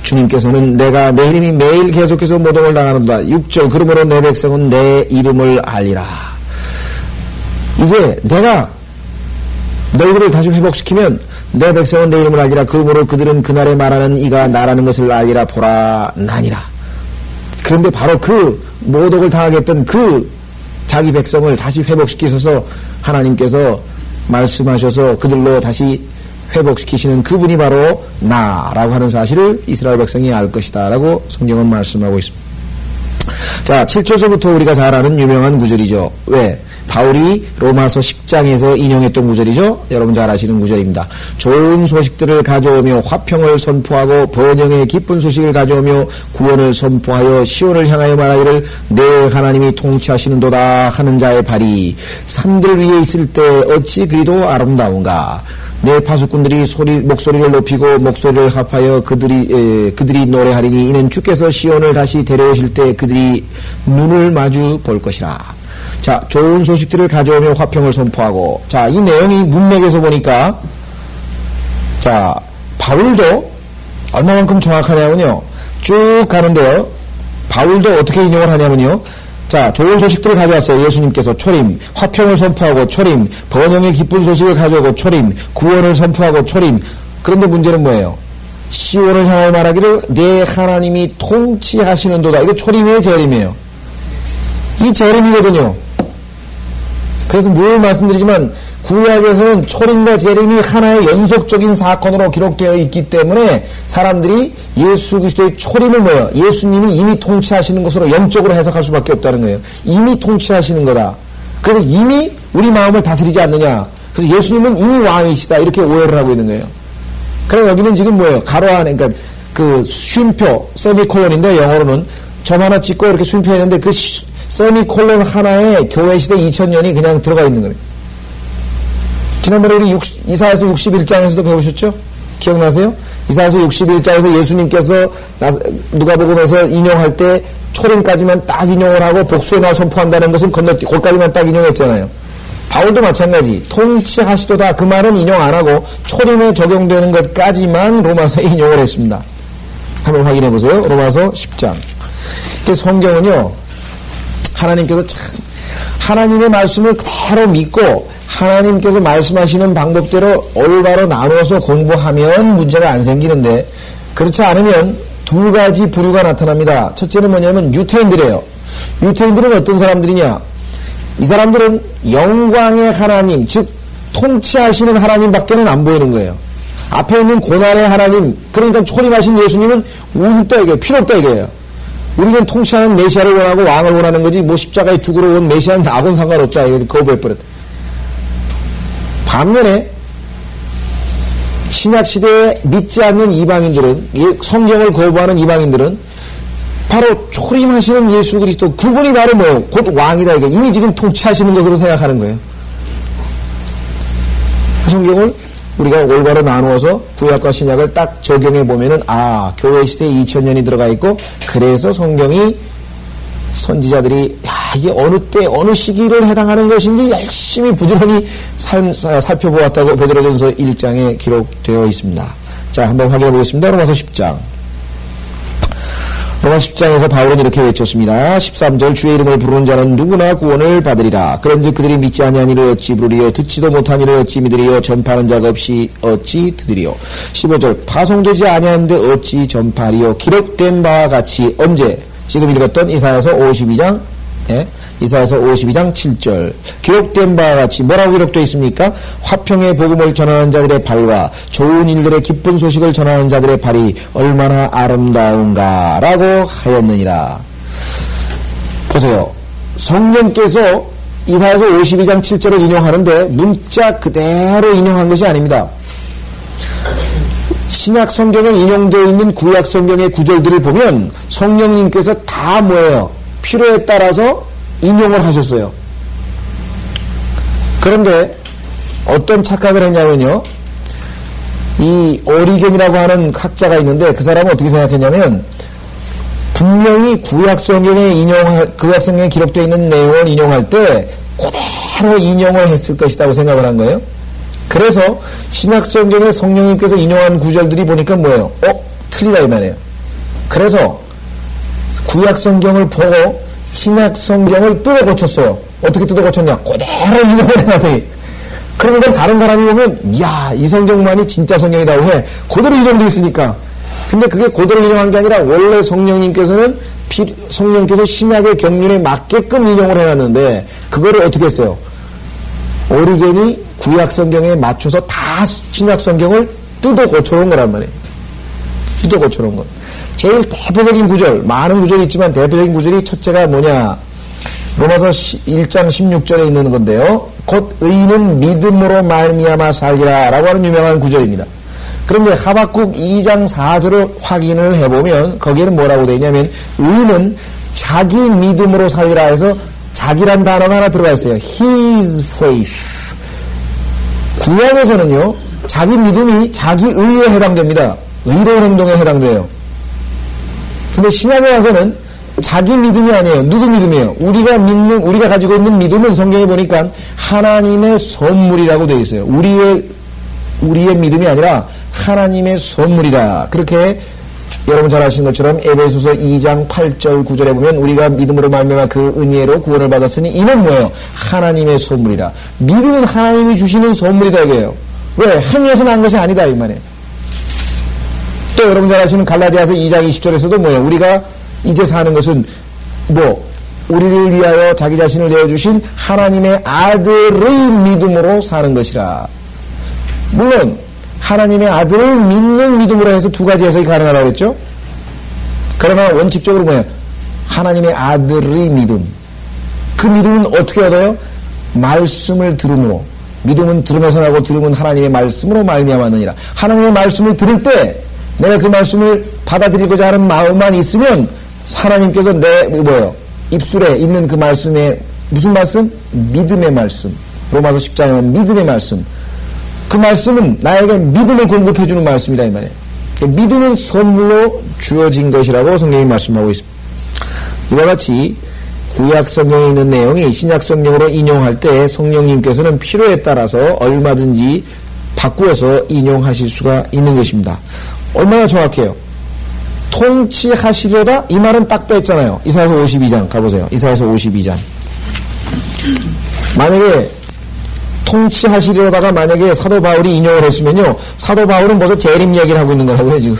주님께서는 내가 내 이름이 매일 계속해서 모독을 당하는다. 6절 그러므로 내 백성은 내 이름을 알리라. 이제 내가 너희들을 다시 회복시키면 내 백성은 내 이름을 알리라. 그러므로 그들은 그날에 말하는 이가 나라는 것을 알리라. 보라 나니라. 그런데 바로 그 모독을 당하게 했던 그 자기 백성을 다시 회복시키셔서 하나님께서 말씀하셔서 그들로 다시 회복시키시는 그분이 바로 나라고 하는 사실을 이스라엘 백성이 알 것이다 라고 성경은 말씀하고 있습니다. 자, 7절서부터 우리가 잘 아는 유명한 구절이죠. 왜? 바울이 로마서 10장에서 인용했던 구절이죠. 여러분 잘 아시는 구절입니다. 좋은 소식들을 가져오며 화평을 선포하고 번영의 기쁜 소식을 가져오며 구원을 선포하여 시온을 향하여 말하기를 내 하나님이 통치하시는도다 하는 자의 발이 산들 위에 있을 때 어찌 그리도 아름다운가. 내 파수꾼들이 목소리를 높이고 목소리를 합하여 그들이 노래하리니 이는 주께서 시온을 다시 데려오실 때 그들이 눈을 마주 볼 것이라. 자, 좋은 소식들을 가져오며 화평을 선포하고. 자, 이 내용이 문맥에서 보니까, 자, 바울도 얼마만큼 정확하냐면요. 쭉 가는데요. 바울도 어떻게 인용을 하냐면요. 자, 좋은 소식들을 가져왔어요. 예수님께서 초림, 화평을 선포하고 초림, 번영의 기쁜 소식을 가져오고 초림, 구원을 선포하고 초림. 그런데 문제는 뭐예요? 시온을 향하여 말하기를 내 하나님이 통치하시는도다. 이거 초림이에요, 재림이에요? 이 재림이거든요. 그래서 늘 말씀드리지만 구약에서는 초림과 재림이 하나의 연속적인 사건으로 기록되어 있기 때문에 사람들이 예수 그리스도의 초림을 뭐예요? 예수님이 이미 통치하시는 것으로 영적으로 해석할 수밖에 없다는 거예요. 이미 통치하시는 거다. 그래서 이미 우리 마음을 다스리지 않느냐. 그래서 예수님은 이미 왕이시다. 이렇게 오해를 하고 있는 거예요. 그래서 여기는 지금 뭐예요? 가로 안에 그러니까 그 쉼표 세미콜론인데 영어로는 점 하나 찍고 이렇게 쉼표했는데 그 세미콜론 하나에 교회시대 2000년이 그냥 들어가 있는 거예요. 지난번에 우리 이사야서 61장에서도 배우셨죠? 기억나세요? 이사야서 61장에서 예수님께서 누가복음에서 인용할 때 초림까지만 딱 인용을 하고 복수의 날 선포한다는 것은 건너뛰고 거기까지만 딱 인용했잖아요. 바울도 마찬가지. 통치하시도다 그 말은 인용 안 하고 초림에 적용되는 것까지만 로마서에 인용을 했습니다. 한번 확인해 보세요. 로마서 10장. 성경은요. 하나님께서 참 하나님의 말씀을 그대로 믿고 하나님께서 말씀하시는 방법대로 올바로 나눠서 공부하면 문제가 안 생기는데 그렇지 않으면 두 가지 부류가 나타납니다. 첫째는 뭐냐면 유태인들이에요. 유태인들은 어떤 사람들이냐? 이 사람들은 영광의 하나님, 즉 통치하시는 하나님밖에는 안 보이는 거예요. 앞에 있는 고난의 하나님, 그러니까 초림하신 예수님은 우습다 이게요. 필요 없다 이게요. 우리는 통치하는 메시아를 원하고 왕을 원하는 거지 뭐 십자가에 죽으러 온 메시아는 나하고는 상관없다. 이거 거부해버렸다. 반면에 신약시대에 믿지 않는 이방인들은 성경을 거부하는 이방인들은 바로 초림하시는 예수 그리스도 그분이 바로 뭐예요? 곧 왕이다. 이게 이미 지금 통치하시는 것으로 생각하는 거예요. 성경을 우리가 올바로 나누어서 구약과 신약을 딱 적용해 보면은 아 교회 시대에 2000년이 들어가 있고 그래서 성경이 선지자들이 야 이게 어느 때 어느 시기를 해당하는 것인지 열심히 부지런히 살펴보았다고 베드로전서 1장에 기록되어 있습니다. 자 한번 확인해 보겠습니다. 로마서 10장. 로마서 10장에서 바울은 이렇게 외쳤습니다. 13절 주의 이름을 부르는 자는 누구나 구원을 받으리라. 그런즉 그들이 믿지 아니한 이를 어찌 부르리요 듣지도 못한 이를 어찌 믿으리요 전파하는 자가 없이 어찌 듣으리요. 15절 파송되지 아니하는데 어찌 전파하리요. 기록된 바와 같이 언제 지금 읽었던 이사야서 52장 이사야서 52장 7절 기록된 바와 같이 뭐라고 기록되어 있습니까? 화평의 복음을 전하는 자들의 발과 좋은 일들의 기쁜 소식을 전하는 자들의 발이 얼마나 아름다운가 라고 하였느니라. 보세요. 성령께서 이사야서 52장 7절을 인용하는데 문자 그대로 인용한 것이 아닙니다. 신약 성경에 인용되어 있는 구약 성경의 구절들을 보면 성령님께서 다 뭐예요? 필요에 따라서 인용을 하셨어요. 그런데 어떤 착각을 했냐면요. 이 오리겐이라고 하는 학자가 있는데 그 사람은 어떻게 생각했냐면 분명히 구약 성경에 구약 성경에 기록되어 있는 내용을 인용할 때 그대로 인용을 했을 것이라고 생각을 한 거예요. 그래서 신약 성경에 성령님께서 인용한 구절들이 보니까 뭐예요? 틀리다 이 말이에요. 그래서 구약 성경을 보고 신약 성경을 뜯어 고쳤어요. 어떻게 뜯어 고쳤냐? 그대로 인용을 해놨더니. 그러면 다른 사람이 보면, 야, 이 성경만이 진짜 성경이라고 해. 그대로 인용되어 있으니까. 근데 그게 그대로 인용한 게 아니라 원래 성령님께서 신약의 경륜에 맞게끔 인용을 해놨는데 그거를 어떻게 했어요? 오리겐이 구약 성경에 맞춰서 다 신약 성경을 뜯어 고쳐놓은 거란 말이에요. 뜯어 고쳐놓은 것. 제일 대표적인 구절, 많은 구절이 있지만 대표적인 구절이 첫째가 뭐냐? 로마서 1장 16절에 있는 건데요. 곧 의인은 믿음으로 말미암아 살리라 라고 하는 유명한 구절입니다. 그런데 하박국 2장 4절을 확인을 해보면 거기에는 뭐라고 되어 있냐면 의인은 자기 믿음으로 살리라 해서 자기란 단어가 하나 들어가 있어요. His faith. 구약에서는요, 자기 믿음이 자기 의에 해당됩니다. 의로운 행동에 해당돼요. 근데 신약에 와서는 자기 믿음이 아니에요. 누구 믿음이에요? 우리가 가지고 있는 믿음은 성경에 보니까 하나님의 선물이라고 되어 있어요. 우리의 믿음이 아니라 하나님의 선물이라. 그렇게 여러분 잘 아시는 것처럼 에베소서 2장 8절 9절에 보면 우리가 믿음으로 말미암아 그 은혜로 구원을 받았으니 이는 뭐예요? 하나님의 선물이라. 믿음은 하나님이 주시는 선물이다 이거예요. 왜? 행위에서 난 것이 아니다 이 말이에요. 또 여러분 잘 아시는 갈라디아서 2장 20절에서도 뭐예요? 우리가 이제 사는 것은 우리를 위하여 자기 자신을 내어주신 하나님의 아들의 믿음으로 사는 것이라. 물론 하나님의 아들을 믿는 믿음으로 해서 두 가지 해석이 가능하다고 했죠. 그러나 원칙적으로 뭐예요? 하나님의 아들의 믿음. 그 믿음은 어떻게 얻어요? 말씀을 들음으로. 믿음은 들으면서 나고 들으면 하나님의 말씀으로 말미암았느니라. 하나님의 말씀을 들을 때 내가 그 말씀을 받아들이고자 하는 마음만 있으면 하나님께서 입술에 있는 그 말씀에 무슨 말씀? 믿음의 말씀. 로마서 10장에 보면 믿음의 말씀. 그 말씀은 나에게 믿음을 공급해주는 말씀이라 이 말이에요. 믿음은 선물로 주어진 것이라고 성경이 말씀하고 있습니다. 이와 같이 구약 성경에 있는 내용이 신약 성경으로 인용할 때 성령님께서는 필요에 따라서 얼마든지 바꾸어서 인용하실 수가 있는 것입니다. 얼마나 정확해요? 통치하시려다 이 말은 딱 뺐잖아요. 이사야서 52장 가보세요. 이사야서 52장. 만약에 통치하시려다가 만약에 사도 바울이 인용을 했으면요, 사도 바울은 벌써 재림 이야기를 하고 있는 거라고요 지금.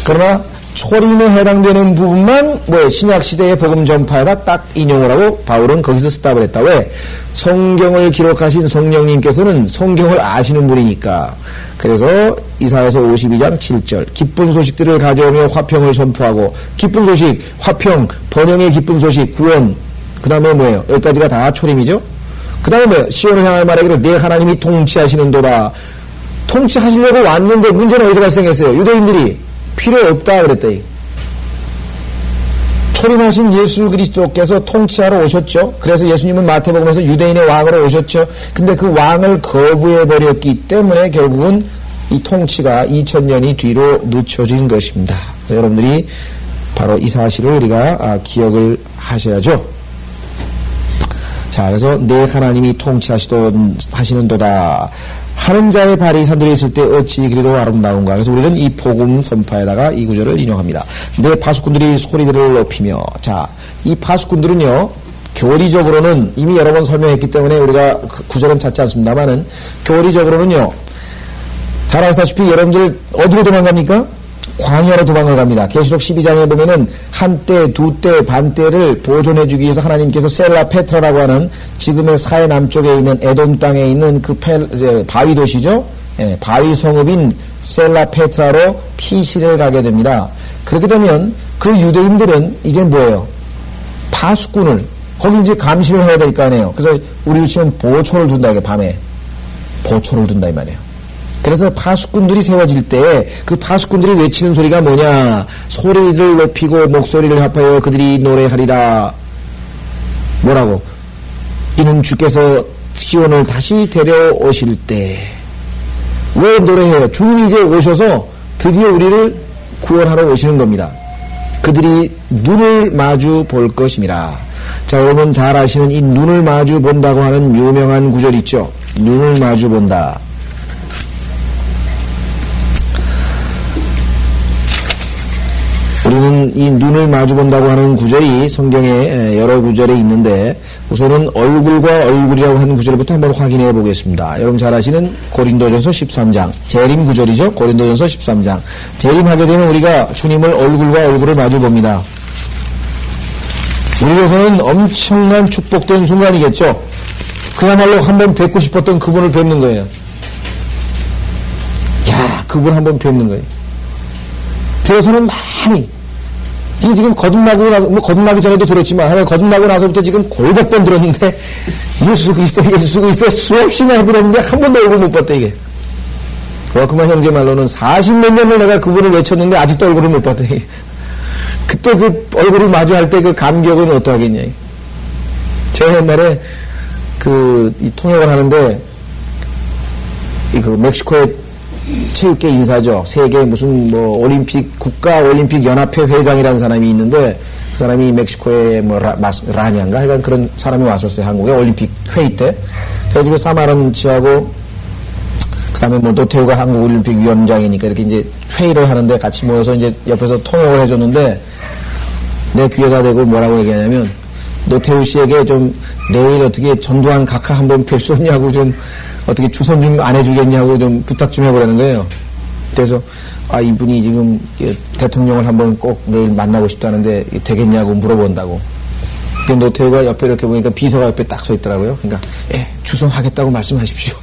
그러나 초림에 해당되는 부분만 신약 시대의 복음 전파에다 딱 인용을 하고 바울은 거기서 스탑을 했다. 왜? 성경을 기록하신 성령님께서는 성경을 아시는 분이니까. 그래서 이사야서 52장 7절 기쁜 소식들을 가져오며 화평을 선포하고, 기쁜 소식, 화평, 번영의 기쁜 소식, 구원, 그 다음에 뭐예요? 여기까지가 다 초림이죠. 그 다음에 뭐예요? 시온을 향하여 말하기를 내 하나님이 통치하시는도다. 통치하시려고 왔는데 문제는 어디서 발생했어요? 유대인들이 필요 없다 그랬더니 초림하신 예수 그리스도께서 통치하러 오셨죠. 그래서 예수님은 마태복음에서 유대인의 왕으로 오셨죠. 근데 그 왕을 거부해버렸기 때문에 결국은 이 통치가 2000년이 뒤로 늦춰진 것입니다. 여러분들이 바로 이 사실을 우리가 기억을 하셔야죠. 자, 그래서 내 하나님이 통치하시는도다 하는 자의 발이 산들에 있을 때 어찌 그리도 아름다운가. 그래서 우리는 이 복음 선파에다가 이 구절을 인용합니다. 내 파수꾼들이 소리들을 높이며. 자, 이 파수꾼들은요, 교리적으로는 이미 여러 번 설명했기 때문에 우리가 구절은 찾지 않습니다만은 교리적으로는요, 잘 아시다시피 여러분들 어디로 도망갑니까? 광야로 도망을 갑니다. 계시록 12장에 보면은 한때, 두때, 반때를 보존해주기 위해서 하나님께서 셀라 페트라라고 하는 지금의 사해 남쪽에 있는 에돔 땅에 있는 그 바위 도시죠. 예, 바위 성읍인 셀라 페트라로 피신을 가게 됩니다. 그렇게 되면 그 유대인들은 이제 뭐예요? 파수꾼을 거기 이제 감시를 해야 될 거 아니에요. 그래서 우리로 치면 보초를 둔다 이게 밤에 보초를 둔다 이 말이에요. 그래서 파수꾼들이 세워질 때 그 파수꾼들이 외치는 소리가 뭐냐? 소리를 높이고 목소리를 합하여 그들이 노래하리라. 뭐라고? 이는 주께서 시온을 다시 데려오실 때. 왜 노래해요? 주님이 이제 오셔서 드디어 우리를 구원하러 오시는 겁니다. 그들이 눈을 마주 볼 것임이라. 자, 여러분 잘 아시는 이 눈을 마주 본다고 하는 유명한 구절 있죠? 눈을 마주 본다. 우리는 이 눈을 마주본다고 하는 구절이 성경에 여러 구절에 있는데 우선은 얼굴과 얼굴이라고 하는 구절부터 한번 확인해 보겠습니다. 여러분 잘 아시는 고린도전서 13장 재림 구절이죠. 고린도전서 13장 재림하게 되면 우리가 주님을 얼굴과 얼굴을 마주봅니다. 우리로서는 엄청난 축복된 순간이겠죠. 그야말로 한번 뵙고 싶었던 그분을 뵙는 거예요. 야, 그분 한번 뵙는 거예요. 들어서는 많이 이게 지금 거듭나기 전에도 들었지만 거듭나고 나서부터 지금 골백 번 들었는데 예수 그리스도 수없이나 해보렸는데 한 번도 얼굴 못 봤다 이게. 워크만 형제 말로는 40몇 년을 내가 그분을 외쳤는데 아직도 얼굴을 못 봤다 이게. 그때 그 얼굴을 마주할 때 그 감격은 어떠하겠냐. 제가 옛날에 이 통역을 하는데 그 멕시코에 체육계 인사죠. 세계 무슨 국가 올림픽 연합회 회장이라는 사람이 있는데 그 사람이 멕시코에 라냐인가 하여간 그런 사람이 왔었어요. 한국에 올림픽 회의 때. 그래서 사마런치하고 그다음에 노태우가 한국 올림픽 위원장이니까 이렇게 이제 회의를 하는데 같이 모여서 이제 옆에서 통역을 해줬는데 내 귀에다 대고 뭐라고 얘기하냐면 노태우 씨에게 좀 내일 어떻게 전두환 각하 한번 뵐 수 없냐고 좀 어떻게 주선 좀 안 해주겠냐고 좀 부탁 좀 해보라는 거예요. 그래서 이분이 지금 대통령을 한번 꼭 내일 만나고 싶다는데 되겠냐고 물어본다고. 근데 노태우가 옆에 이렇게 보니까 비서가 옆에 딱 서 있더라고요. 그러니까 주선하겠다고 말씀하십시오.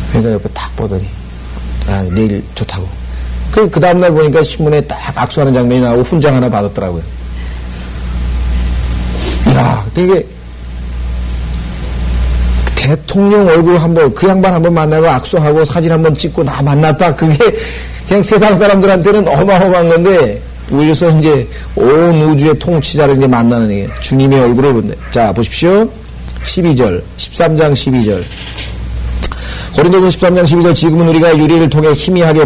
그러니까 옆에 딱 보더니 내일 좋다고. 그 다음날 보니까 신문에 딱 악수하는 장면이 나오고 훈장 하나 받았더라고요. 이야, 되게 대통령 얼굴 한번 그 양반 한번 만나고 악수하고 사진 한번 찍고 나 만났다. 그게 그냥 세상 사람들한테는 어마어마한 건데 우리로서 이제 온 우주의 통치자를 이제 만나는 게 주님의 얼굴을 본다. 자 보십시오. 12절 13장 12절 고린도전 13장 12절 지금은 우리가 유리를 통해 희미하게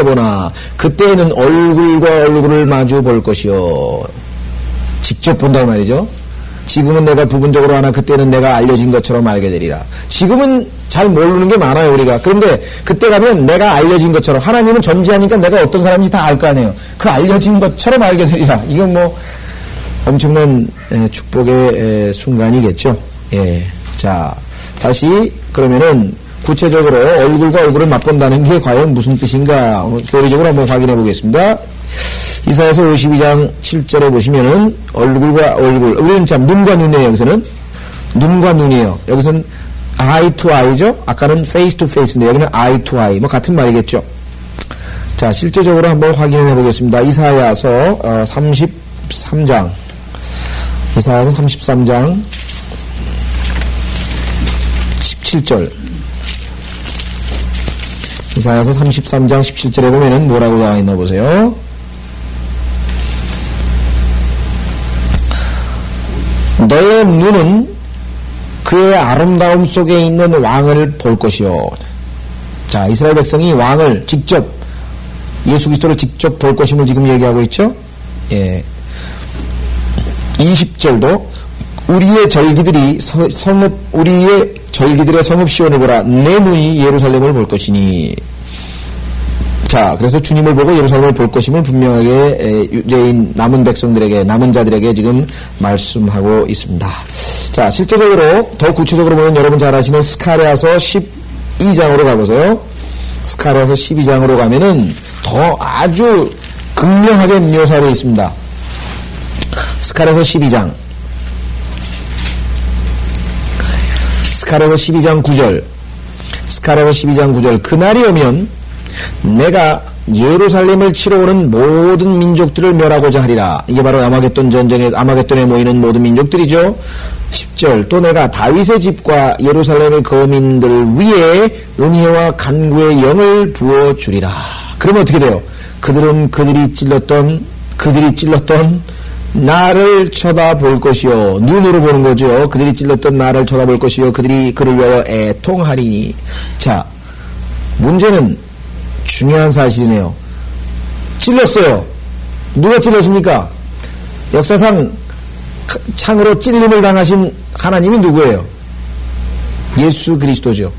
보나 그때에는 얼굴과 얼굴을 마주 볼 것이요. 직접 본단 말이죠. 지금은 내가 부분적으로 하나 그때는 내가 알려진 것처럼 알게 되리라. 지금은 잘 모르는 게 많아요 우리가. 그런데 그때 가면 내가 알려진 것처럼 하나님은 전지하니까 내가 어떤 사람인지 다 알 거 아니에요. 그 알려진 것처럼 알게 되리라. 이건 엄청난 축복의 순간이겠죠. 예. 자 다시 그러면은 구체적으로 얼굴과 얼굴을 맛본다는 게 과연 무슨 뜻인가 교리적으로 한번 확인해 보겠습니다. 이사야서 52장 7절에 보시면은 얼굴과 얼굴, 우리는 참 눈과 눈이에요. 여기서는 눈과 눈이에요. 여기서는 eye to eye죠. 아까는 face to face인데 여기는 eye to eye, 같은 말이겠죠. 자 실제적으로 한번 확인해 보겠습니다. 이사야서 33장 이사야서 33장 17절 이사야서 33장 17절에 보면은 뭐라고 나와 있나 보세요. 너의 눈은 그의 아름다움 속에 있는 왕을 볼 것이요. 자, 이스라엘 백성이 왕을 직접, 예수 그리스도를 직접 볼 것임을 지금 얘기하고 있죠. 예. 20절도 우리의 절기들의 성읍 시온을 보라. 내 눈이 예루살렘을 볼 것이니. 자, 그래서 주님을 보고 예루살렘을 볼 것임을 분명하게 유대인 남은 백성들에게, 남은 자들에게 지금 말씀하고 있습니다. 자, 실제적으로 더 구체적으로 보면 여러분 잘 아시는 스가랴서 12장으로 가보세요. 스가랴서 12장으로 가면은 더 아주 극명하게 묘사되어 있습니다. 스가랴서 12장. 스가랴서 12장 9절. 스가랴서 12장 9절. 그날이 오면 내가 예루살렘을 치러 오는 모든 민족들을 멸하고자 하리라. 이게 바로 아마겟돈에 모이는 모든 민족들이죠. 10절. 또 내가 다윗의 집과 예루살렘의 거민들 위에 은혜와 간구의 영을 부어주리라. 그러면 어떻게 돼요? 그들이 찔렀던 나를 쳐다볼 것이요. 눈으로 보는 거죠. 그들이 찔렀던 나를 쳐다볼 것이요. 그들이 그를 위하여 애통하리니. 자, 문제는 중요한 사실이네요. 찔렀어요. 누가 찔렀습니까? 역사상 창으로 찔림을 당하신 하나님이 누구예요? 예수 그리스도죠.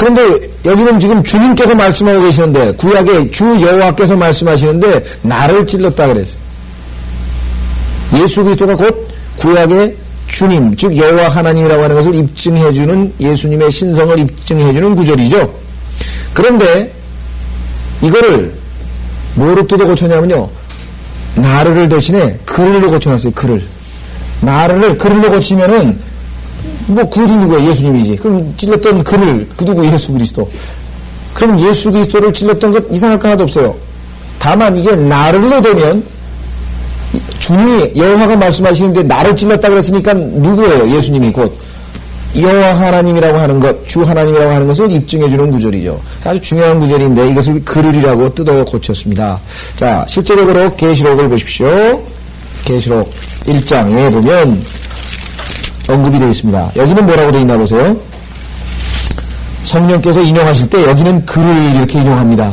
그런데 여기는 지금 주님께서 말씀하고 계시는데, 구약의 주 여호와께서 말씀하시는데 나를 찔렀다 그랬어요. 예수 그리스도가 곧 구약의 주님, 즉 여호와 하나님이라고 하는 것을 입증해주는, 예수님의 신성을 입증해주는 구절이죠. 그런데 이거를 뭐로 뜯어 고쳤냐면요, 나르를 대신에 그를로 고쳐놨어요. 그를. 나르를 그를로 고치면은 뭐 그리 누구야? 예수님이지. 그럼 찔렀던 그를, 그 누구? 예수 그리스도. 그럼 예수 그리스도를 찔렀던 것 이상할 거 하나도 없어요. 다만 이게 나를로 되면 주님이, 여호와가 말씀하시는데 나를 찔렀다 그랬으니까 누구예요? 예수님이 곧 여호와 하나님이라고 하는 것, 주 하나님이라고 하는 것을 입증해주는 구절이죠. 아주 중요한 구절인데 이것을 그를이라고 뜯어 고쳤습니다. 자, 실제적으로 계시록을 보십시오. 계시록 1장에 보면 언급이 되어 있습니다. 여기는 뭐라고 되어 있나 보세요. 성령께서 인용하실 때 여기는 그를 이렇게 인용합니다.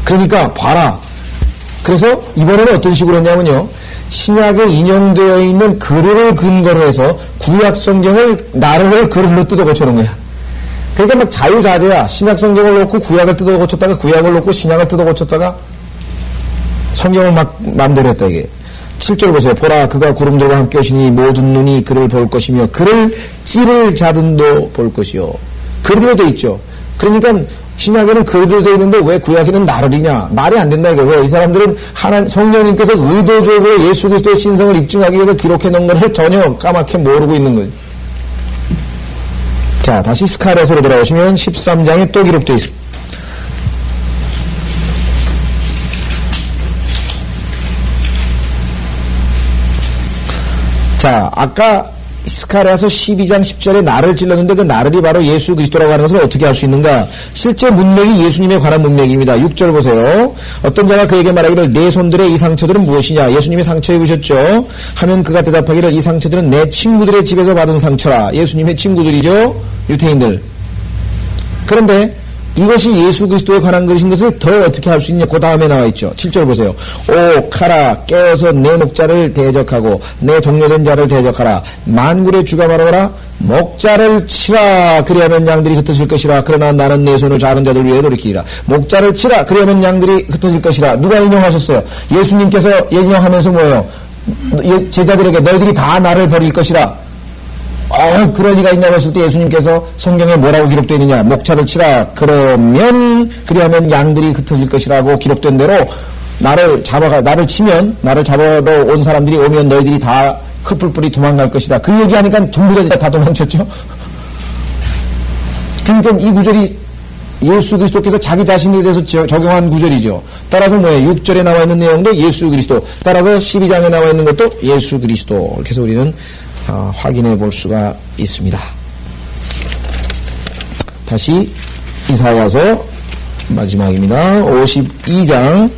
그러니까 봐라. 그래서 이번에는 어떤 식으로 했냐면요, 신약에 인용되어 있는 그를 근거로 해서 구약 성경을 나를 그를로 뜯어 고쳐놓은 거야. 그러니까 막 자유자재야. 신약 성경을 놓고 구약을 뜯어 고쳤다가, 구약을 놓고 신약을 뜯어 고쳤다가 성경을 막 마음대로 했다 이게. 7절 보세요. 보라, 그가 구름들과 함께 오시니 모든 눈이 그를 볼 것이며 그를 찌를 자든도 볼 것이요. 그를로 돼 있죠. 그러니까 신약에는 그를로 돼 있는데 왜 구약에는 나를이냐? 말이 안 된다 이거. 왜? 이 사람들은 성령님께서 의도적으로 예수 그리스도의 신성을 입증하기 위해서 기록해 놓은 것을 전혀 까맣게 모르고 있는 거예요. 자, 다시 스가랴서로 돌아오시면 13장에 또 기록되어 있습니다. 자, 아까 스가랴서 12장 10절에 나를 찔렀는데 그 나를이 바로 예수 그리스도라고 하는 것을 어떻게 알 수 있는가? 실제 문맥이 예수님에 관한 문맥입니다. 6절 보세요. 어떤 자가 그에게 말하기를 내 손들의 이 상처들은 무엇이냐? 예수님이 상처 입으셨죠? 하면 그가 대답하기를 이 상처들은 내 친구들의 집에서 받은 상처라. 예수님의 친구들이죠? 유태인들. 그런데 이것이 예수 그리스도에 관한 것인 것을 더 어떻게 할 수 있냐? 그 다음에 나와 있죠. 7절 보세요. 오 카라 깨어서 내 목자를 대적하고 내 동료된 자를 대적하라. 만군의 주가 말하거라. 목자를 치라. 그리하면 양들이 흩어질 것이라. 그러나 나는 내 손을 작은 자들 위에 돌이키리라. 목자를 치라. 그리하면 양들이 흩어질 것이라. 누가 인용하셨어요? 예수님께서 인용하면서 뭐예요? 제자들에게 너희들이 다 나를 버릴 것이라. 그럴 리가 있냐고 했을 때 예수님께서 성경에 뭐라고 기록되어 있느냐? 목자를 치라. 그리하면 양들이 흩어질 것이라고 기록된 대로 나를 치면, 나를 잡아러 온 사람들이 오면 너희들이 다 흩불뿔이 도망갈 것이다. 그 얘기하니까 전부 다 도망쳤죠? 그러니까 이 구절이 예수 그리스도께서 자기 자신에 대해서 적용한 구절이죠. 따라서 뭐예요? 6절에 나와 있는 내용도 예수 그리스도, 따라서 12장에 나와 있는 것도 예수 그리스도. 이렇게 해서 우리는 확인해 볼 수가 있습니다. 다시 이사야서 마지막입니다. 52장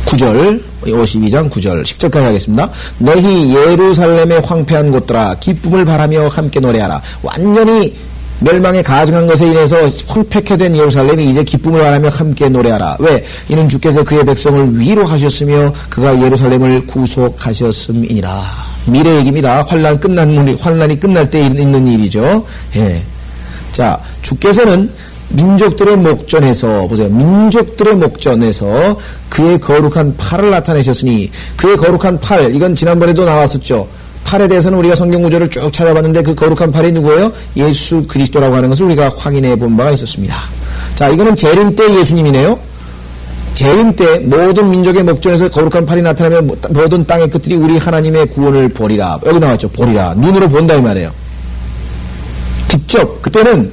9절 52장 9절 10절까지 하겠습니다. 너희 예루살렘의 황폐한 곳들아 기쁨을 바라며 함께 노래하라. 완전히 멸망에 가증한 것에 인해서 황폐케 된 예루살렘이 이제 기쁨을 바라며 함께 노래하라. 왜? 이는 주께서 그의 백성을 위로하셨으며 그가 예루살렘을 구속하셨음이니라. 미래 얘기입니다. 환란이 끝날 때 있는 일이죠. 예. 자, 주께서는 민족들의 목전에서 보세요. 민족들의 목전에서 그의 거룩한 팔을 나타내셨으니 그의 거룩한 팔, 이건 지난번에도 나왔었죠. 팔에 대해서는 우리가 성경 구절을 쭉 찾아봤는데 그 거룩한 팔이 누구예요? 예수 그리스도라고 하는 것을 우리가 확인해 본 바가 있었습니다. 자, 이거는 재림 때 예수님이네요. 재림 때 모든 민족의 목전에서 거룩한 팔이 나타나면 모든 땅의 끝들이 우리 하나님의 구원을 보리라. 여기 나왔죠. 보리라. 눈으로 본다 이 말이에요. 직접. 그때는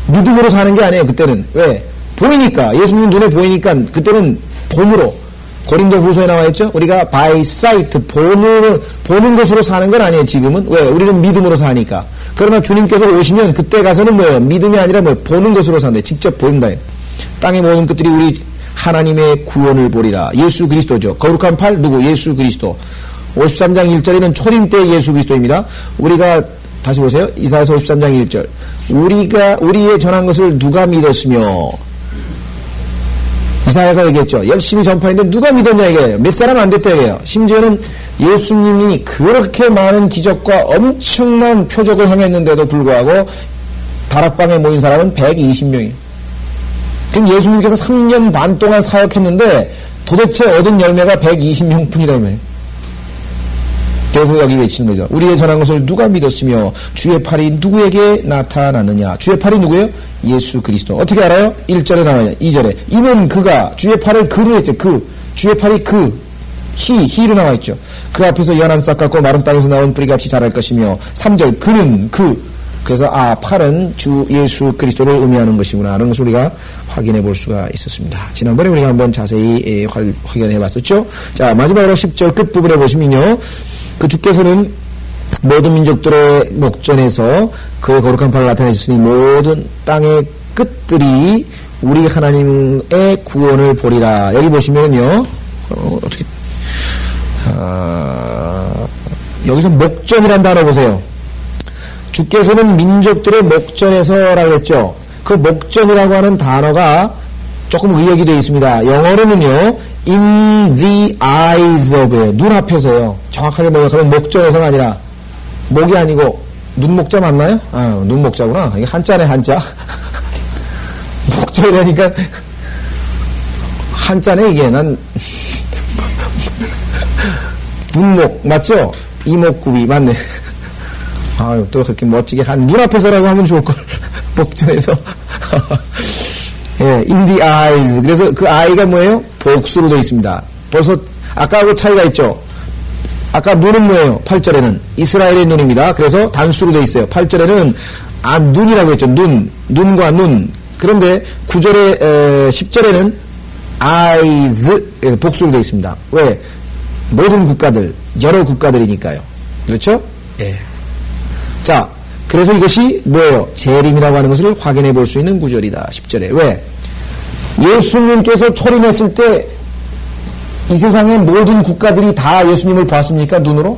믿음으로 사는 게 아니에요. 그때는. 왜? 보이니까. 예수님 눈에 보이니까 그때는 봄으로. 고린도 후서에 나와 있죠? 우리가 by sight, 보는 것으로 사는 건 아니에요, 지금은. 왜? 우리는 믿음으로 사니까. 그러나 주님께서 오시면 그때 가서는 뭐예요? 믿음이 아니라 뭐예요? 보는 것으로 산다. 직접 보인다. 땅의 모든 것들이 우리 하나님의 구원을 보리라. 예수 그리스도죠. 거룩한 팔, 누구? 예수 그리스도. 53장 1절에는 초림 때 예수 그리스도입니다. 우리가, 다시 보세요. 이사야서 53장 1절. 우리의 전한 것을 누가 믿었으며, 이사야가 얘기했죠. 열심히 전파했는데 누가 믿었냐 이거예요. 몇 사람 안 됐다 이거예요. 심지어는 예수님이 그렇게 많은 기적과 엄청난 표적을 행했는데도 불구하고 다락방에 모인 사람은 120명이에요. 지금 예수님께서 3년 반 동안 사역했는데 도대체 얻은 열매가 120명 뿐이라 이 말이에요. 그래서 여기 외치는 거죠. 우리의 전한 것을 누가 믿었으며 주의 팔이 누구에게 나타났느냐. 주의 팔이 누구예요? 예수 그리스도. 어떻게 알아요? 1절에 나와요. 2절에 이는 그가 주의 팔을 그로 했죠. 주의 팔이 히로 나와 있죠. 그 앞에서 연한 싹 같고 마른 땅에서 나온 뿌리같이 자랄 것이며 3절 그는 그래서 팔은 주 예수 그리스도를 의미하는 것이구나 하는 것을 우리가 확인해 볼 수가 있었습니다. 지난번에 우리가 한번 자세히 확인해 봤었죠. 자, 마지막으로 10절 끝부분에 보시면요. 그 주께서는 모든 민족들의 목전에서 그의 거룩한 팔을 나타내셨으니 모든 땅의 끝들이 우리 하나님의 구원을 보리라. 여기 보시면은요. 여기서 목전이라는 단어 보세요. 주께서는 민족들의 목전에서라고 했죠. 그 목전이라고 하는 단어가 조금 의역이 되어 있습니다. 영어로는요, in the eyes of예요. 눈앞에서요. 정확하게 뭐냐면 목전에서가 아니라, 목이 아니고, 눈목자 맞나요? 눈목자구나. 이게 한자네, 한자. 목전이라니까, 한자네, 이게. 눈목, 맞죠? 이목구비, 맞네. 또 그렇게 멋지게 눈앞에서라고 하면 좋을걸. 목전에서. 예, in the eyes. 그래서 그 eye가 뭐예요? 복수로 되어 있습니다. 벌써, 아까하고 차이가 있죠? 아까 눈은 뭐예요? 8절에는. 이스라엘의 눈입니다. 그래서 단수로 되어 있어요. 8절에는, 눈이라고 했죠. 눈과 눈. 그런데 9절에, 10절에는 eyes, 복수로 되어 있습니다. 왜? 모든 국가들, 여러 국가들이니까요. 그렇죠? 예. 자, 그래서 이것이 뭐예요? 재림이라고 하는 것을 확인해 볼 수 있는 구절이다. 10절에. 왜? 예수님께서 초림했을 때 이 세상의 모든 국가들이 다 예수님을 보았습니까? 눈으로?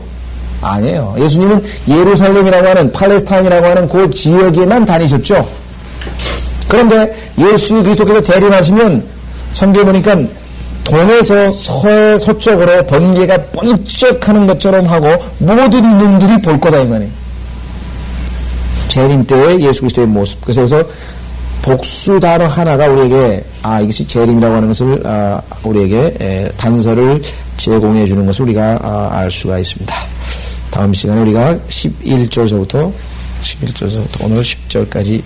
아니에요. 예수님은 예루살렘이라고 하는 팔레스타인이라고 하는 그 지역에만 다니셨죠. 그런데 예수 그리스도께서 재림하시면 성경에 보니까 동에서 서쪽으로 번개가 번쩍하는 것처럼 하고 모든 눈들이 볼 거다 이 말이에요. 재림 때의 예수 그리스도의 모습. 그래서 복수 단어 하나가 우리에게 이것이 재림이라고 하는 것을 우리에게 단서를 제공해 주는 것을 우리가 알 수가 있습니다. 다음 시간에 우리가 11절서부터 오늘 10절까지